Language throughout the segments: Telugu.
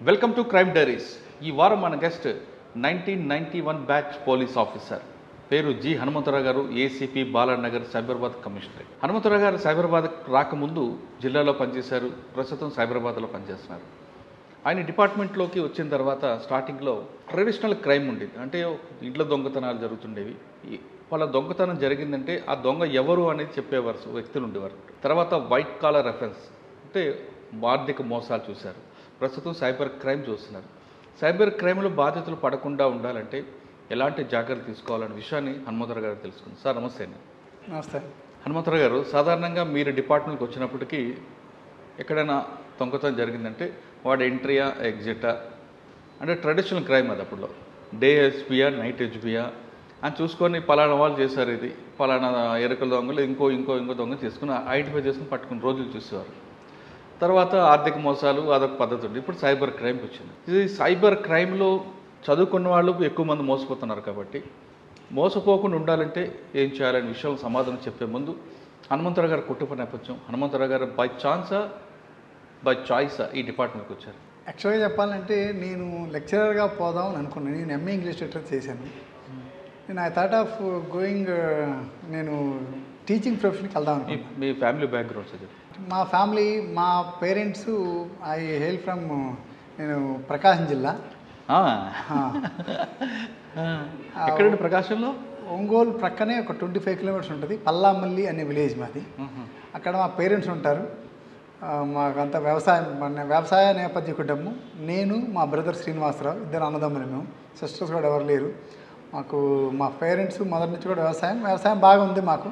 Welcome to crime diaries. ఈ వారం మన గెస్ట్ 1991 బ్యాచ్ పోలీస్ ఆఫీసర్, పేరు జి హనుమంతరావు గారు, ఏసీపీ బాలానగర్ సైబరాబాద్ కమిషనరేట్. హనుమంతరావు గారు సైబరాబాద్ రాకముందు జిల్లాలో పనిచేశారు, ప్రస్తుతం సైబరాబాద్లో పనిచేస్తున్నారు. ఆయన డిపార్ట్మెంట్లోకి వచ్చిన తర్వాత స్టార్టింగ్లో ట్రెడిషనల్ క్రైమ్ ఉండేది, అంటే ఇంట్లో దొంగతనాలు జరుగుతుండేవి. వాళ్ళ దొంగతనం జరిగిందంటే ఆ దొంగ ఎవరు అనేది చెప్పేవారు, వ్యక్తులు ఉండేవారు. తర్వాత వైట్ కాలర్ అఫెన్స్ అంటే ఆర్థిక మోసాలు చూశారు. ప్రస్తుతం సైబర్ క్రైమ్ చూస్తున్నారు. సైబర్ క్రైమ్లో బాధితులు పడకుండా ఉండాలంటే ఎలాంటి జాగ్రత్తలు తీసుకోవాలనే విషయాన్ని హనుమంతరావు గారు తెలుసుకుంది. సార్ నమస్తే అండి. నమస్తే. హనుమంతరావు గారు, సాధారణంగా మీరు డిపార్ట్మెంట్కి వచ్చినప్పటికీ ఎక్కడైనా దొంగతనం జరిగిందంటే వాడు ఎంట్రీయా ఎగ్జిటా అంటే ట్రెడిషనల్ క్రైమ్ అది. అప్పుడులో డే హెచ్పియా నైట్ హెచ్పియా అని చూసుకొని పలానా వాళ్ళు చేశారు, ఇది పలానా ఎరుకల దొంగలు ఇంకో దొంగ చేసుకుని ఐడెంటిఫై చేసుకుని పట్టుకుని రోజులు చూసేవారు. తర్వాత ఆర్థిక మోసాలు అదొక పద్ధతి ఉంది. ఇప్పుడు సైబర్ క్రైమ్కి వచ్చింది. ఇది సైబర్ క్రైమ్లో చదువుకున్న వాళ్ళు ఎక్కువ మంది మోసపోతున్నారు. కాబట్టి మోసపోకుండా ఉండాలంటే ఏం చేయాలనే విషయం సమాధానం చెప్పే ముందు హనుమంతరావు గారు కుటుంబ నేపథ్యం, హనుమంతరావు గారు బై ఛాన్సా బై చాయిసా ఈ డిపార్ట్మెంట్కి వచ్చారు? యాక్చువల్గా చెప్పాలంటే నేను లెక్చరర్గా పోదామని అనుకున్నాను. నేను ఎంఏ ఇంగ్లీష్ లిటరేచర్ చేశాను. నేను ఐ థాట్ ఆఫ్ గోయింగ్ నేను టీచింగ్ ప్రొఫెషన్కి వెళ్దాం అనుకున్నాను. మీ ఫ్యామిలీ బ్యాక్గ్రౌండ్ సార్? మా ఫ్యామిలీ, మా పేరెంట్స్, ఐ హెయిల్ ఫ్రమ్ నేను ప్రకాశం జిల్లా. ఎక్కడండి ప్రకాశంలో? ఒంగోలు ప్రక్కనే ఒక 25 కిలోమీటర్స్ ఉంటుంది, పల్లామల్లి అనే విలేజ్ మాది. అక్కడ మా పేరెంట్స్ ఉంటారు. మాకంతా వ్యవసాయ నేపథ్య కుటుంబం. నేను, మా బ్రదర్ శ్రీనివాసరావు, ఇద్దరు అన్నదమ్ములు. మేము సిస్టర్స్ కూడా ఎవరు లేరు మాకు. మా పేరెంట్స్ మొదటి నుంచి కూడా వ్యవసాయం బాగా ఉంది మాకు.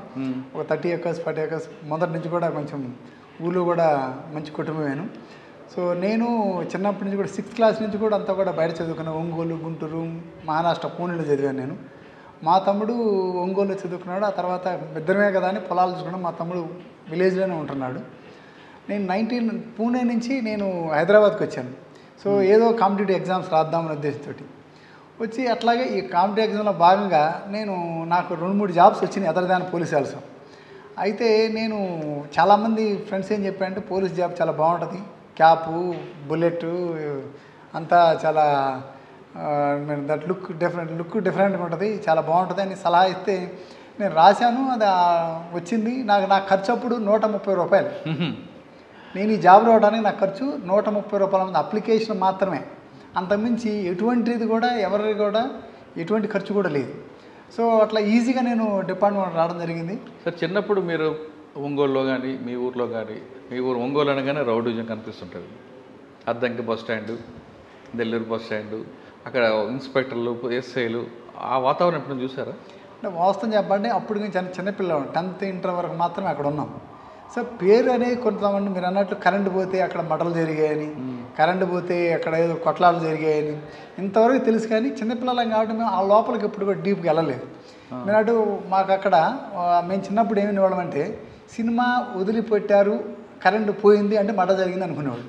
ఒక 30 acres 40 acres మొదటి నుంచి కూడా కొంచెం ఊళ్ళో కూడా మంచి కుటుంబమేను. సో నేను చిన్నప్పటి నుంచి కూడా 6th క్లాస్ నుంచి కూడా అంతా కూడా బయట చదువుకున్నాను. ఒంగోలు, గుంటూరు, మహారాష్ట్ర, పూణేలో చదివాను నేను. మా తమ్ముడు ఒంగోలులో చదువుకున్నాడు. ఆ తర్వాత ఇద్దరమే కదా అని పొలాలు చూసుకున్నాడు. మా తమ్ముడు విలేజ్లోనే ఉంటున్నాడు. నేను పూణే నుంచి నేను హైదరాబాద్కి వచ్చాను. సో ఏదో కాంపిటేటివ్ ఎగ్జామ్స్ రాద్దామనే ఉద్దేశంతో వచ్చి, అట్లాగే ఈ కాంపిటేటివ్ ఎగ్జామ్లో భాగంగా నాకు 2-3 జాబ్స్ వచ్చినాయి అదర్ దాన్ పోలీస్ ఆల్సో. అయితే నేను చాలామంది ఫ్రెండ్స్ ఏం చెప్పారంటే పోలీస్ జాబ్ చాలా బాగుంటుంది, క్యాపు, బుల్లెట్ అంతా చాలా దట్ లుక్ డిఫరెంట్గా ఉంటుంది, చాలా బాగుంటుంది అని సలహా ఇస్తే నేను రాశాను. అది వచ్చింది. నా ఖర్చు అప్పుడు 130 రూపాయలు. నేను ఈ జాబ్ రావడానికి నా ఖర్చు 130 రూపాయల అప్లికేషన్ మాత్రమే. అంతకుమించి ఎటువంటిది కూడా ఎవరికి కూడా ఎటువంటి ఖర్చు కూడా లేదు. సో అట్లా ఈజీగా నేను డిపార్ట్మెంట్ రావడం జరిగింది. సార్, చిన్నప్పుడు మీరు ఒంగోలులో కానీ మీ ఊర్లో కానీ, మీ ఊరు ఒంగోలు అనగానే రౌడీజం కనిపిస్తుంటుంది. Addanki bus stand, Nellore bus stand, అక్కడ ఇన్స్పెక్టర్లు, ఎస్ఐలు, ఆ వాతావరణం ఎప్పుడు చూసారా? అంటే వాస్తవం చెప్పండి, అప్పుడు నేను చిన్నపిల్లలు 10th ఇంటర్ వరకు మాత్రమే అక్కడ ఉన్నాం. సో పేరు అనేది కొంతమంది మీరు అన్నట్లు కరెంటు పోతే అక్కడ మటలు జరిగాయని, కరెంటు పోతే అక్కడ ఏదో కొట్లాటలు జరిగాయని ఇంతవరకు తెలుసు. కానీ చిన్నపిల్లలం కాబట్టి మేము ఆ లోపలికి ఎప్పుడు కూడా డీప్గా వెళ్ళలేదు. మీరు అటు మాకు అక్కడ మేము చిన్నప్పుడు ఏమి ఇవ్వడమంటే, సినిమా వదిలిపెట్టారు, కరెంటు పోయింది అంటే మట జరిగింది అనుకునేవాళ్ళు.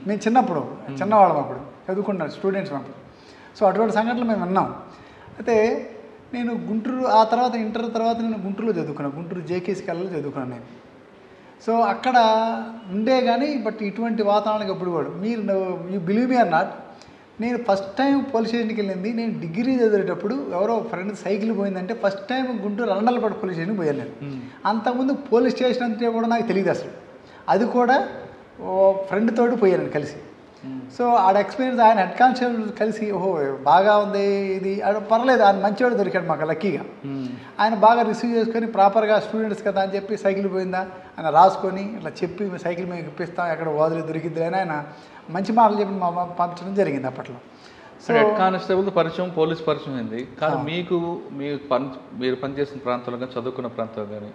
మేము చిన్నవాళ్ళం అప్పుడు చదువుకున్నాం, స్టూడెంట్స్ అప్పుడు. సో అటువంటి సంఘటనలు మేము విన్నాం. అయితే నేను గుంటూరు, ఆ తర్వాత ఇంటర్ తర్వాత నేను గుంటూరులో చదువుకున్నాను. గుంటూరు జేకేసీ కళలో చదువుకున్నాను నేను. సో అక్కడ ఉండే కానీ బట్ ఇటువంటి వాతావరణానికి ఎప్పుడు కూడా you believe me or not, నేను ఫస్ట్ టైం పోలీస్ స్టేషన్కి వెళ్ళింది నేను డిగ్రీ చదివేటప్పుడు. ఎవరో ఫ్రెండ్ సైకిల్ పోయిందంటే first time Guntur Arundelpet police స్టేషన్కి పోయాను నేను. అంతకుముందు పోలీస్ స్టేషన్ అంటే కూడా నాకు తెలియదు అసలు. అది కూడా ఫ్రెండ్ తోటి పోయాను కలిసి. సో ఆడ ఎక్స్పీరియన్స్, ఆయన హెడ్ కానిస్టేబుల్ కలిసి, ఓహో బాగా ఉంది ఇది, పర్లేదు, ఆయన మంచివాడు దొరికాడు మాకు లక్కీగా. ఆయన బాగా రిసీవ్ చేసుకొని ప్రాపర్గా స్టూడెంట్స్ కదా అని చెప్పి సైకిల్ పోయిందా ఆయన రాసుకొని ఇట్లా చెప్పి సైకిల్ మేము ఇప్పిస్తాం, ఎక్కడ వదిలి దొరికిద్ది అని ఆయన మంచి మాటలు చెప్పి పంపించడం జరిగింది అప్పట్లో. సో హెడ్ కానిస్టేబుల్ పరిచయం, పోలీస్ పరిచయం అయింది. కానీ మీరు పనిచేసిన ప్రాంతంలో కానీ, చదువుకున్న ప్రాంతంలో కానీ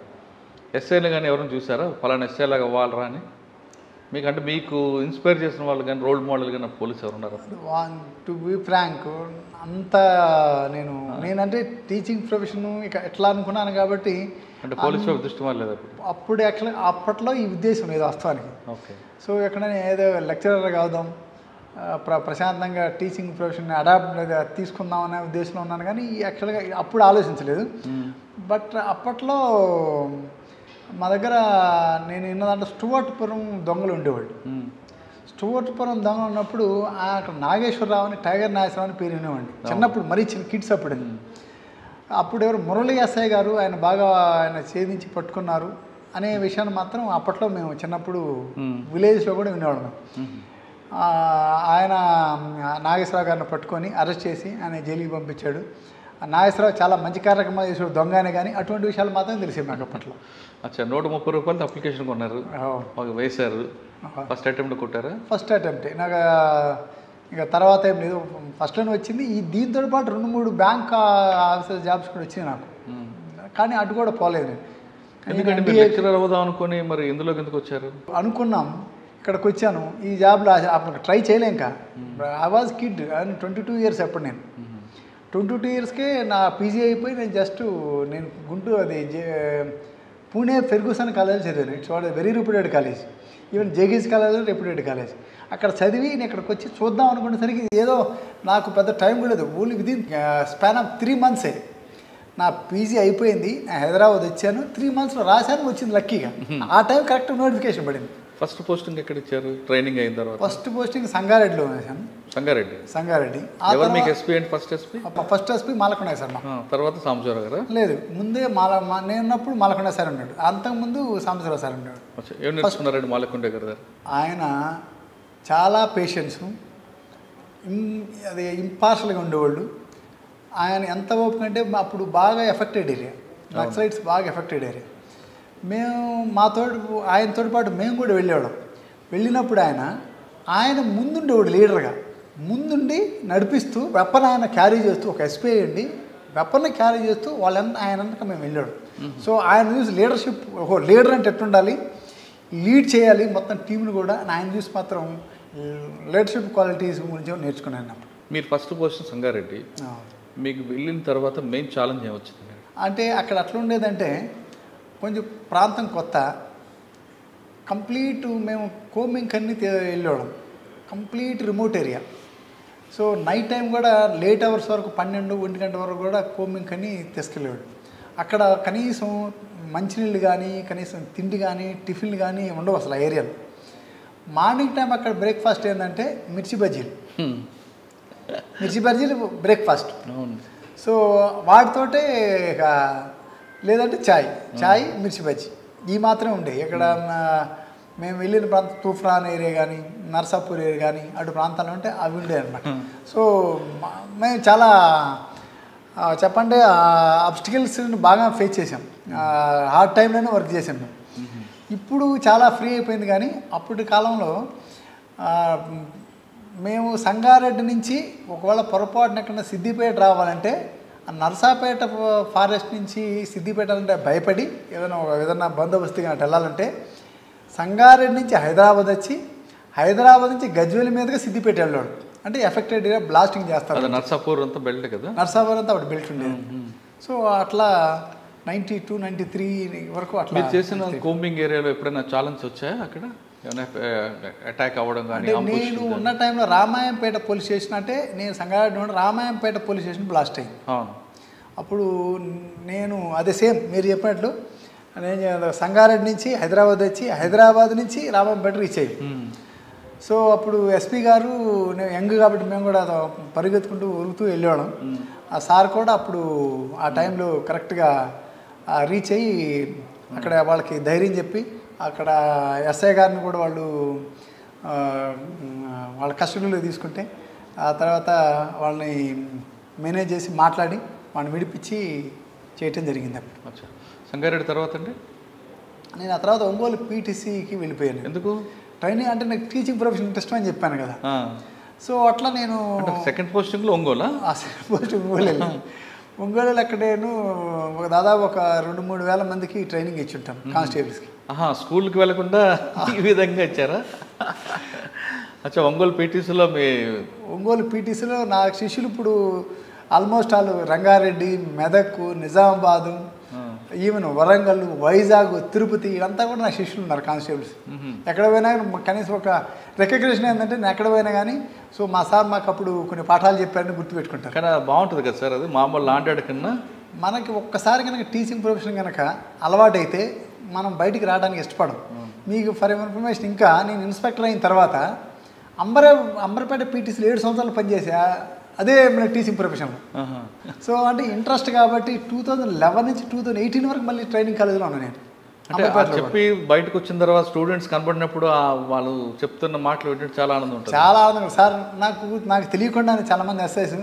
ఎస్ఐలు కానీ ఎవరైనా చూసారా ఫలానా ఎస్ఐ లాగా వాళ్ళరా అని? మీకంటే మీకు ఇన్స్పైర్ చేసిన వాళ్ళు కానీ, రోల్ మోడల్ కానీ పోలీస్ ఎవరు ఉన్నారు? టు బీ ఫ్రాంక్, అంత నేనంటే టీచింగ్ ప్రొఫెషన్ ఇక ఎట్లా అనుకున్నాను కాబట్టి, అంటే పోలీస్ దృష్టి లేదు అప్పుడు యాక్చువల్గా అప్పట్లో ఈ ఉద్దేశం లేదు వాస్తవానికి. ఓకే. సో ఎక్కడైనా ఏదో లెక్చరర్ అవుదాం, ప్రశాంతంగా టీచింగ్ ప్రొఫెషన్ అడాప్ట్ తీసుకుందాం అనే ఉద్దేశంలో ఉన్నాను. కానీ యాక్చువల్గా అప్పుడు ఆలోచించలేదు. బట్ అప్పట్లో మా దగ్గర నేను విన్నదంటే స్టువర్ట్పురం దొంగలు ఉండేవాళ్ళు. స్టోర్పురం దొంగ ఉన్నప్పుడు అక్కడ నాగేశ్వరరావు అని టైగర్ నాగేశ్వరరావు అని పేరు వినేవాడిని చిన్నప్పుడు, మరీ చిన్న కిడ్స్ అప్పుడు. అప్పుడు ఎవరు మురళీ ఎస్ఐ గారు ఆయన బాగా ఆయన ఛేదించి పట్టుకున్నారు అనే విషయాన్ని మాత్రం అప్పట్లో మేము చిన్నప్పుడు విలేజ్లో కూడా వినేవాళ్ళం. ఆయన నాగేశ్వరరావు గారిని పట్టుకొని అరెస్ట్ చేసి ఆయన జైలుకి పంపించాడు. నాగేశ్వరరావు చాలా మంచి కార్యక్రమాలు చేసాడు దొంగనే, కానీ అటువంటి విషయాలు మాత్రం తెలిసాయి మాకు అప్పట్లో. అచ్చా, 130 రూపాయలతో అప్లికేషన్ కొన్నారు, వేశారు. ఫస్ట్ అటెంప్ట్ కొట్టారా? ఫస్ట్ అటెంప్టే. నాకు ఇక తర్వాత ఏం లేదు, ఫస్ట్లోనే వచ్చింది. దీంతో పాటు 2-3 బ్యాంక్ ఆఫీసర్ జాబ్స్ కూడా వచ్చినాయి నాకు, కానీ అటు కూడా పోలేదు నేను. ఎందుకంటే లెక్చరర్ అవుదాం అనుకుని మరి ఎందులోకి ఎందుకు వచ్చారు? అనుకున్నాం, ఇక్కడికి వచ్చాను. ఈ జాబ్లో అప్పుడు ట్రై చేయలేం. ఇంకా ఐ వాజ్ కిడ్, 22 ఇయర్స్ అప్పుడు. నేను 22 ఇయర్స్కే నా పీజీ అయిపోయి నేను గుంటూరు పూణే ఫెర్గూసన్ కాలేజ్ చదివాను. It's what very reputed college. Even జేగీస్ కాలేజ్ రెప్యూటెడ్ కాలేజ్. అక్కడ చదివి నేను ఇక్కడికి వచ్చి చూద్దాం అనుకునేసరికి ఏదో నాకు పెద్ద టైం కూడా లేదు. ఓన్లీ విదిన్ స్పాన్ ఆఫ్ 3 మంత్సే నా పీజీ అయిపోయింది. నేను హైదరాబాద్ వచ్చాను, 3 మంత్స్లో రాశాను, వచ్చింది లక్కీగా. ఆ టైం కరెక్ట్ నోటిఫికేషన్ పడింది. ఫస్ట్ పోస్టింగ్ ఎక్కడ ఇచ్చారు ట్రైనింగ్ అయిన తర్వాత? ఫస్ట్ పోస్టింగ్ సంగారెడ్డిలో వేసాను. Sangareddy. First SP Malakonda sir. తర్వాత సాంబశివరావు గారు? లేదు, ముందే నేను ఉన్నప్పుడు మాలకొండ సార్ ఉన్నాడు, అంతకుముందు సాంబశివరావు సార్ ఉన్నాడు. ఏం నేర్చుకున్నారండి మాలకొండ గారు? ఆయన చాలా పేషెన్స్, అది ఇంపార్షల్గా ఉండేవాళ్ళు. ఆయన ఎంత ఓపిక అంటే అప్పుడు బాగా ఎఫెక్టెడ్ ఏరియా, నక్సలైట్స్ బాగా ఎఫెక్టెడ్ ఏరియా. మేము ఆయనతో పాటు మేము కూడా వెళ్ళేవాళ్ళం. వెళ్ళినప్పుడు ఆయన ముందుండేవాడు లీడర్గా, ముందుండి నడిపిస్తూ వెపన్ ఆయన క్యారీ చేస్తూ, ఒక ఎస్పీ అయ్యండి వెపన్ని క్యారీ చేస్తూ ఆయన అంతా మేము వెళ్ళాడు. సో ఆయన చూసి లీడర్షిప్, లీడర్ అంటే ఎట్లుండాలి, లీడ్ చేయాలి మొత్తం టీంని కూడా. ఆయన చూసి మాత్రం లీడర్షిప్ క్వాలిటీస్ గురించి నేర్చుకున్నాను. మీరు ఫస్ట్ పొజిషన్ సంగారెడ్డి, మీకు వెళ్ళిన తర్వాత మెయిన్ ఛాలెంజ్ ఏమొచ్చింది? అంటే అక్కడ అట్లా ఉండేదంటే కొంచెం ప్రాంతం కొత్త, కంప్లీట్ మేము కోమింగ్ అన్ని వెళ్ళేవాళ్ళం, complete remote area. So night time కూడా లేట్ అవర్స్ వరకు 12-1 గంట వరకు కూడా కోమింగ్ అని తీసుకెళ్ళేవాడు. అక్కడ కనీసం మంచినీళ్ళు కానీ, కనీసం తిండి కానీ, టిఫిన్లు కానీ ఉండవు అసలు ఆ ఏరియాలో. మార్నింగ్ టైం అక్కడ బ్రేక్ఫాస్ట్ ఏంటంటే మిర్చి బజ్జీలు బ్రేక్ఫాస్ట్. సో వాటితోటే లేదంటే చాయ్ మిర్చి బజ్జీ ఈ మాత్రమే ఉండేవి. ఇక్కడ మేము వెళ్ళిన ప్రాంతం తూఫాన్ ఏరియా కానీ, నర్సాపూర్ ఏరియా కానీ అటు ప్రాంతాలు ఉంటే అవి ఉండేవి అనమాట. సో మేము చాలా చెప్పండి అబ్స్టికల్స్ని బాగా ఫేస్ చేసాం, హార్డ్ టైంలోనే వర్క్ చేసాం మేము. ఇప్పుడు చాలా ఫ్రీ అయిపోయింది, కానీ అప్పటి కాలంలో మేము సంగారెడ్డి నుంచి ఒకవేళ పొరపాటున ఎక్కడ సిద్దిపేట రావాలంటే నర్సాపేట ఫారెస్ట్ నుంచి సిద్దిపేట అంటే భయపడి ఏదైనా బందోబస్తుగా వెళ్ళాలంటే సంగారెడ్డి నుంచి హైదరాబాద్ వచ్చి, హైదరాబాద్ నుంచి గజ్వేల్ మీదుగా సిద్దిపేట వెళ్ళాడు. అంటే ఎఫెక్టెడ్ ఏరియా బ్లాస్టింగ్ చేస్తారు. నర్సాపూర్ అంతా బెల్ట్ కదా, నర్సాపూర్ అంతా అప్పుడు బెల్ట్ ఉండేది. సో అట్లా 92-93 వరకు అట్లా చేసిన కోంబింగ్ ఏరియాలో ఎప్పుడైనా ఛాలెంజ్ వచ్చాయా? అక్కడ అటాక్ అవ్వడం కానీ? నేను ఉన్న టైంలో రామాయంపేట పోలీస్ స్టేషన్, అంటే నేను సంగారెడ్డి నుండి రామాయంపేట పోలీస్ స్టేషన్ బ్లాస్ట్ అయింది. అప్పుడు నేను అదే సేమ్ మీరు చెప్పినట్లు నేను సంగారెడ్డి నుంచి హైదరాబాద్ వచ్చి, హైదరాబాద్ నుంచి రామాయంపేట రీచ్ అయ్యి. సో అప్పుడు ఎస్పీ గారు, నేను యంగ్ కాబట్టి మేము కూడా పరిగెత్తుకుంటూ ఉరుకుతూ వెళ్ళేవాళ్ళం. ఆ సార్ కూడా అప్పుడు ఆ టైంలో కరెక్ట్గా రీచ్ అయ్యి అక్కడ వాళ్ళకి ధైర్యం చెప్పి, అక్కడ ఎస్ఐ గారిని కూడా వాళ్ళ కస్టడీలో తీసుకుంటే ఆ తర్వాత వాళ్ళని మేనేజ్ చేసి మాట్లాడి వాళ్ళని విడిపించి చేయటం జరిగింది. అప్పుడు సంగారెడ్డి తర్వాత అండి నేను ఆ తర్వాత ఒంగోలు పీటీసీకి వెళ్ళిపోయాను. ఎందుకు? ట్రైనింగ్ అంటే నాకు టీచింగ్ ప్రొఫెషన్ ఇంట్రెస్ట్ అని చెప్పాను కదా. సో అట్లా నేను సెకండ్ పోస్టింగ్లో ఒంగోలా? సెకండ్ పోస్టింగ్ ఒంగోలు వెళ్ళాను. ఒంగోలు అక్కడ నేను దాదాపు ఒక 2-3 వేల మందికి ట్రైనింగ్ ఇచ్చి ఉంటాను కానిస్టేబుల్స్కి. స్కూల్కి వెళ్ళకుండా ఈ విధంగా ఇచ్చారా? అచ్చా, ఒంగోలు పీటీసీలో నా శిష్యులు ఇప్పుడు ఆల్మోస్ట్ వాళ్ళు రంగారెడ్డి, మెదక్, నిజామాబాదు, ఈవెన్ వరంగల్, వైజాగ్, తిరుపతి ఇదంతా కూడా నా శిష్యులు ఉన్నారు కానిస్టేబుల్స్. ఎక్కడ పోయినా కనీసం ఒక రికగ్నిషన్ ఏంటంటే నేను ఎక్కడ పోయినా కానీ సో మా సార్ మాకు అప్పుడు కొన్ని పాఠాలు చెప్పారని గుర్తుపెట్టుకుంటారు. కానీ బాగుంటుంది కదా సార్, అది మామూలు లాంటి కన్నా మనకి ఒక్కసారి కనుక టీచింగ్ ప్రొఫెషన్ కనుక అలవాటైతే మనం బయటికి రావడానికి ఇష్టపడం. మీకు ఫర్ ఇన్ఫర్మేషన్, ఇంకా నేను ఇన్స్పెక్టర్ అయిన తర్వాత అంబర్పేట పీటీసీలో 7 సంవత్సరాలు పనిచేసా, అదే మన టీచింగ్ ప్రొఫెషన్లో. సో అంటే ఇంట్రెస్ట్ కాబట్టి 2011 నుంచి 2018 వరకు మళ్ళీ ట్రైనింగ్ కాలేజీలో ఉన్నాను నేను. అంటే చెప్పి బయటకు వచ్చిన తర్వాత స్టూడెంట్స్ కనబడినప్పుడు వాళ్ళు చెప్తున్న మాటలు వింటే చాలా ఆనందం ఉంటుంది. చాలా ఆనందం సార్. నాకు తెలియకుండానే చాలామంది ఎస్ఐస్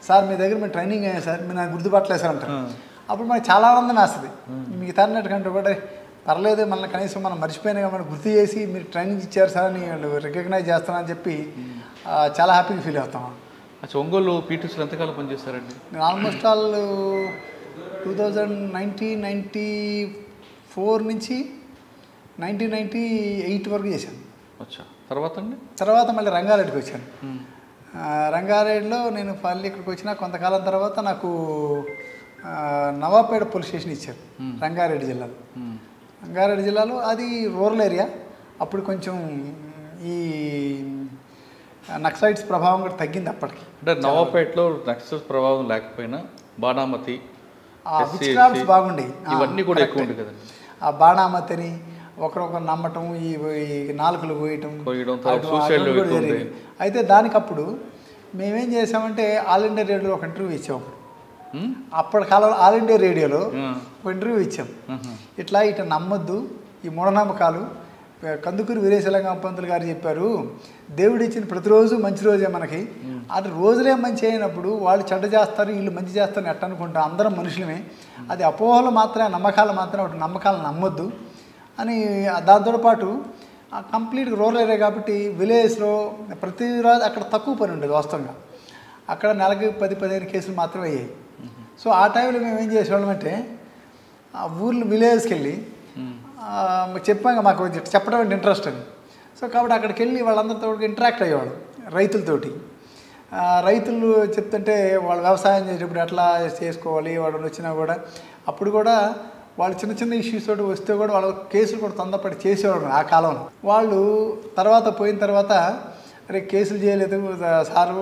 సార్ మీ దగ్గర మేము ట్రైనింగ్ అయ్యాం సార్, మీరు నాకు గుర్తుపట్టలేదు సార్ అంటారు. అప్పుడు మనకు చాలా ఆనందం వేస్తుంది. మీకు తరినట్టుకంటే కూడా పర్లేదు, మళ్ళీ కనీసం మనం మర్చిపోయినా కాబట్టి గుర్తు చేసి మీరు ట్రైనింగ్ ఇచ్చారు సార్ అని వాళ్ళు రికగ్నైజ్ చేస్తానని చెప్పి చాలా హ్యాపీగా ఫీల్ అవుతాం. ఒంగోలు పీటీసీలో ఎంతకాలం పనిచేస్తారండి? నేను ఆల్మోస్ట్ ఆల్ 1994 నుంచి 1998 వరకు చేశాను. తర్వాత మళ్ళీ రంగారెడ్డికి వచ్చాను. రంగారెడ్డిలో నేను మళ్ళీ ఇక్కడికి వచ్చిన కొంతకాలం తర్వాత నాకు నవాపేట పోలీస్ స్టేషన్ ఇచ్చారు రంగారెడ్డి జిల్లాలో. అది రూరల్ ఏరియా. అప్పుడు కొంచెం ఈ నక్సలైట్స్ ప్రభావం కూడా తగ్గింది అప్పటికి. అంటే నవాపేటలో నక్సల్ ప్రభావం లేకపోయినా బాణామతి బాగుండేవి, ఇవన్నీ కూడా ఎక్కువ ఉంది కదండి. ఆ బాణామతిని ఒకరొకరు నమ్మటం, ఈ నాలుకలు కోయటం జరిగేది. అయితే దానికప్పుడు మేమేం చేసామంటే ఆల్ ఇండియా రేడియోలో ఒక ఇంటర్వ్యూ ఇచ్చాం. అప్పటి కాలంలో ఆల్ ఇండియా రేడియోలో ఒక ఇంటర్వ్యూ ఇచ్చాం. ఇట్లా నమ్మొద్దు, ఈ మూఢనమ్మకాలు. కందుకూరి వీరేశలింగం పంతులు గారు చెప్పారు, దేవుడు ఇచ్చిన ప్రతిరోజు మంచి రోజే మనకి. అది రోజులే మంచి అయినప్పుడు వాళ్ళు చెడ్డ చేస్తారు, వీళ్ళు మంచి చేస్తారని ఎట్ట అనుకుంటాం. అందరం మనుషులమే. అది అపోహలు మాత్రమే, నమ్మకాలు మాత్రమే. ఒకటి నమ్మకాలను నమ్మొద్దు అని. దాంతో పాటు కంప్లీట్గా రూరల్ ఏరియా కాబట్టి విలేజ్లో ప్రతిరోజు అక్కడ తక్కువ పని ఉండేది వాస్తవంగా. అక్కడ నెలకి 10-15 కేసులు మాత్రమే అయ్యాయి. సో ఆ టైంలో మేము ఏం చేసేవాళ్ళమంటే ఆ ఊర్లో విలేజ్కి వెళ్ళి చెప్పాక మాకు చెప్పడం అంటే ఇంట్రెస్ట్ అని. సో కాబట్టి అక్కడికి వెళ్ళి వాళ్ళందరితో ఇంటరాక్ట్ అయ్యేవాడు రైతులతోటి. రైతులు చెప్తుంటే వాళ్ళు వ్యవసాయం చేసేటప్పుడు ఎట్లా చేసుకోవాలి వాళ్ళు వచ్చినా కూడా అప్పుడు కూడా వాళ్ళు చిన్న చిన్న ఇష్యూస్ తోటి వస్తే కూడా వాళ్ళు కేసులు కూడా తొందరపడి చేసేవాడు ఆ కాలంలో. వాళ్ళు పోయిన తర్వాత అరే కేసులు చేయలేదు సారు,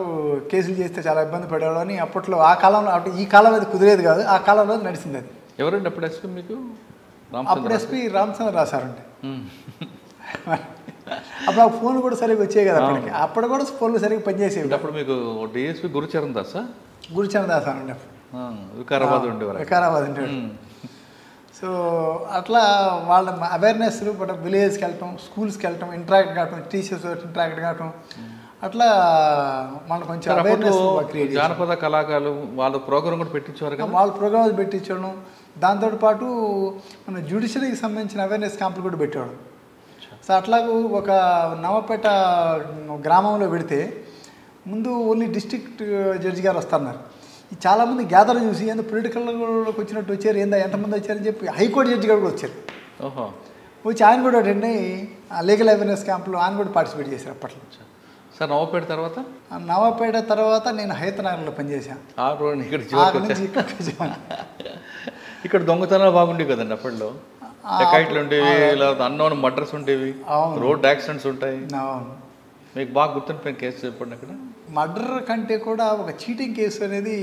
కేసులు చేస్తే చాలా ఇబ్బంది పడేవాడు అని అప్పట్లో ఆ కాలంలో. అంటే ఈ కాలం అది కుదిరేది కాదు, ఆ కాలంలో నడిచింది అది. ఎవరండి అప్పుడు ఎస్పీ మీకు? అప్పుడు ఎస్పీ రామచంద్ర రాశారండి. అప్పుడు ఆ ఫోన్లు కూడా సరిగ్గా వచ్చాయి కదా అప్పటికి. అప్పుడు కూడా ఫోన్లు సరిగ్గా పనిచేసేవి. అప్పుడు మీకు డిఎస్పీ గురుచరణ్ దాసా అండి. వికారాబాద్ ఉండేవారు. సో అట్లా వాళ్ళ అవేర్నెస్, బట్ విలేజ్కి వెళ్ళటం, స్కూల్స్కి వెళ్ళటం, ఇంటరాక్ట్ కావటం, టీచర్స్ ఇంటరాక్ట్ కావటం, అట్లా మనకు కొంచెం అవేర్నెస్ క్రియేట్. జానపద కళాకారులు వాళ్ళ ప్రోగ్రామ్ కూడా పెట్టించేవారు కదా. వాళ్ళ ప్రోగ్రామ్స్ పెట్టించడం, దాంతోపాటు మన జ్యుడిషియరీకి సంబంధించిన అవేర్నెస్ క్యాంపులు కూడా పెట్టేవాడు. సో అట్లాగూ ఒక నవపేట గ్రామంలో పెడితే ముందు ఓన్లీ డిస్ట్రిక్ట్ జడ్జి గారు వస్తున్నారు. చాలామంది గ్యాదర్ చూసి ఏందో పొలిటికల్లోకి వచ్చినట్టు వచ్చారు, ఎంతమంది వచ్చారని చెప్పి హైకోర్టు జడ్జి గారు కూడా వచ్చారు. వచ్చి ఆయన కూడా అటెండ్ అయ్యి లీగల్ అవేర్నెస్ క్యాంపులో ఆయన కూడా పార్టిసిపేట్ చేశారు అప్పట్లో. సార్ నవాపేట తర్వాత నేను హైతనగర్లో పనిచేశాను. ఇక్కడ దొంగతనాలు బాగుండేవి కదండి అప్పట్లో. డకాయిట్లు ఉండేవి, అన్నోన్ మర్డర్స్ ఉండేవి, రోడ్ యాక్సిడెంట్స్ ఉంటాయి. మీకు బాగా గుర్తుండిపోయిన కేసు చెప్పండి. అక్కడ మర్డర్ కంటే కూడా ఒక చీటింగ్ కేసు అనేది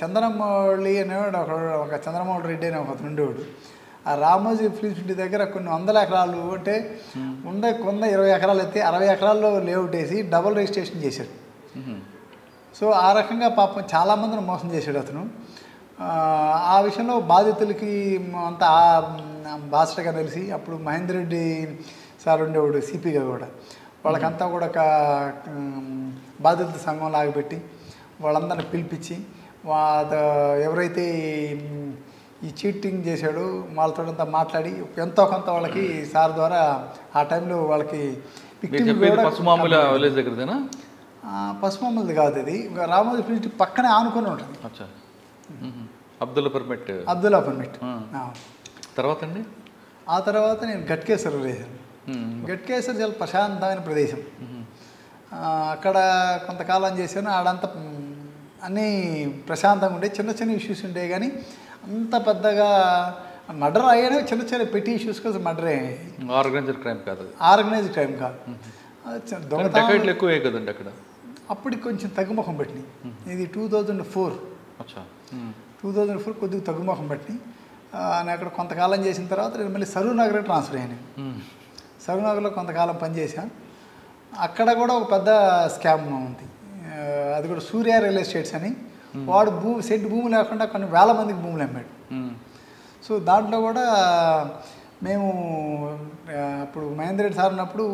చంద్రమౌళి అనేవాడు, ఒక చంద్రమౌళి రెడ్డి అనే ఒక ఉండేవాడు. ఆ రామోజీ ఫిలిం సిటీ దగ్గర కొన్ని 100 ఎకరాలు అంటే 20 ఎకరాలు అయితే 60 ఎకరాల్లో లేఅవుట్ వేసి డబుల్ రిజిస్ట్రేషన్ చేశాడు. సో ఆ రకంగా పాపం చాలామందిని మోసం చేశాడు అతను. ఆ విషయంలో బాధితులకి అంతా బాసటగా తెలిసి అప్పుడు మహేందర్ రెడ్డి సార్ ఉండేవాడు సిపిగా కూడా. వాళ్ళకంతా కూడా ఒక బాధితుల సంఘం లాగబెట్టి వాళ్ళందరిని పిలిపించి ఎవరైతే ఈ చీటింగ్ చేశాడో వాళ్ళతో మాట్లాడి ఎంతో కొంత వాళ్ళకి సార్ ద్వారా ఆ టైంలో వాళ్ళకి పసుమమ్మలది కాదు, అది రామోజీ ఫిలిం పక్కనే ఆనుకొని ఉంటుంది. అబ్దుల్లాపర్మెట్. తర్వాత అండి ఆ తర్వాత నేను గట్కేశ్వరం వేసాను. గట్కేశ్వరం చాలా ప్రశాంతమైన ప్రదేశం. అక్కడ కొంతకాలం చేశాను. ఆడంతా అన్నీ ప్రశాంతంగా ఉండే, చిన్న చిన్న ఇష్యూస్ ఉండే కానీ అంత పెద్దగా మర్డర్ అయ్యానే. చిన్న చిన్న పెట్టి ఇష్యూస్ కోసం మర్డర్ అయ్యాయి. ఆర్గనైజ్డ్ క్రైమ్ కాదు. దొంగతనాలు ఎక్కువే కదండి అక్కడ. అప్పటికి కొంచెం తగ్గుముఖం పెట్టినాయి. ఇది 2004 కొద్దిగా తగ్గుముఖం పెట్టినాయి. నేను అక్కడ కొంతకాలం చేసిన తర్వాత నేను మళ్ళీ సరూర్ నగర్కి ట్రాన్స్ఫర్ అయ్యాను. సరూర్ నగర్లో కొంతకాలం పనిచేశాను. అక్కడ కూడా ఒక పెద్ద స్కామ్ ఉంది. అది కూడా సూర్య రియల్ ఎస్టేట్స్ అని, వాడు భూమి లేకుండా కొన్ని వేల మందికి భూములు అమ్మాడు. సో దాంట్లో కూడా మేము అప్పుడు మహేందర్ రెడ్డి సార్ ఉన్నప్పుడు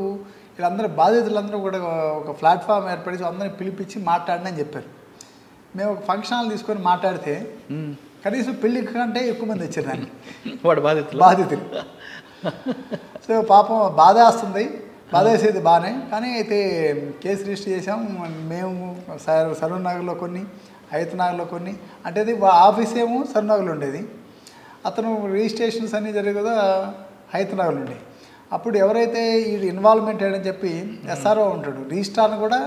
వీళ్ళందరూ బాధితులందరూ కూడా ఒక ప్లాట్ఫామ్ ఏర్పడి అందరినీ పిలిపించి మాట్లాడనని చెప్పారు. మేము ఒక ఫంక్షన్ హాల్ తీసుకొని మాట్లాడితే కనీసం పెళ్లి కంటే ఎక్కువ మంది వచ్చారు దాన్ని. వాడు బాధితులు. సో పాపం బాధ వస్తుంది, బాధ వేసేది బాగానే. కానీ అయితే కేసు రిజిస్టర్ చేసాం మేము. సరూర్ నగర్లో కొన్ని, హయత్ నగర్లో కొన్ని. అంటే అది ఆఫీస్ ఏమో సరూర్ నగర్లో ఉండేది, అతను రిజిస్ట్రేషన్స్ అన్నీ జరిగే కదా హయత్ నగర్లో ఉండేవి. అప్పుడు ఎవరైతే ఈ ఇన్వాల్వ్మెంట్ అయ్యని చెప్పి ఎస్ఆర్ఓ ఉంటాడు, రిజిస్ట్రార్ని కూడా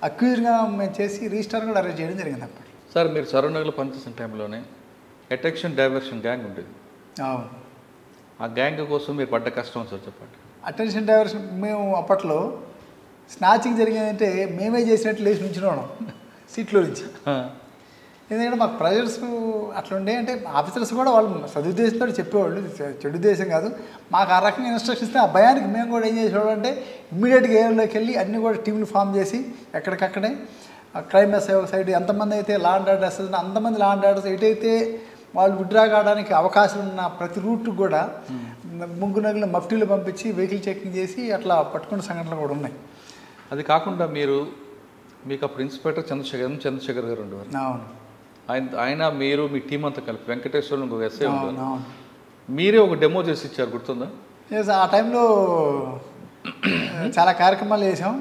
అక్యూజ్గా మేము చేసి రిజిస్ట్రార్ని కూడా అరెస్ట్ చేయడం జరిగింది. అప్పుడు సార్ మీరు సరూర్ నగర్లో పనిచేసిన టైంలోనే అట్రాక్షన్ డైవర్షన్ గ్యాంగ్ ఉండేది. అవును. ఆ గ్యాంగ్ కోసం మీరు పడ్డ కష్టం సార్ చెప్పండి. అటెన్షన్ డైవర్షన్ మేము అప్పట్లో స్నాచింగ్ జరిగిందంటే మేమే చేసినట్టు లేచి నుంచున్నాం సీట్లో నుంచి. ఎందుకంటే మాకు ప్రెజర్స్ అట్లుండే. అంటే ఆఫీసర్స్ కూడా వాళ్ళు సదుద్దేశంతో చెప్పేవాళ్ళు, చెడు ఉద్దేశం కాదు. మాకు ఆ రకంగా ఇన్స్ట్రక్షన్స్ ఇస్తే ఆ భయానికి మేము కూడా ఏం చేసేవాళ్ళు అంటే ఇమ్మీడియట్గా ఏరియాలోకి వెళ్ళి అన్నీ కూడా టీంలు ఫామ్ చేసి ఎక్కడికక్కడే క్రైమ్ ఎస్ఐ ఒక సైడ్ ఎంతమంది అయితే లా అండ్ ఆర్డర్ ఎస్ఐ అంతమంది లా అండ్ ఆర్డర్స్ ఎటైతే వాళ్ళు విత్డ్రా కావడానికి అవకాశం ఉన్న ప్రతి రూట్కి కూడా ముగ్గురు నగలు మఫ్టీలు పంపించి వెహికల్ చెకింగ్ చేసి అట్లా పట్టుకున్న సంఘటనలు కూడా ఉన్నాయి. అది కాకుండా మీకు అప్పుడు ఇన్స్పెక్టర్ చంద్రశేఖర్ గారు ఉండేవారు. అవును. ఆయన మీరు మీ టీం అంతా కలిపి వెంకటేశ్వర్లు ఇంకొక ఎస్ఐ ఉండేవారు. మీరే ఒక డెమో చేసి ఇచ్చారు, గుర్తుందా? ఆ టైంలో చాలా కార్యక్రమాలు చేసాం,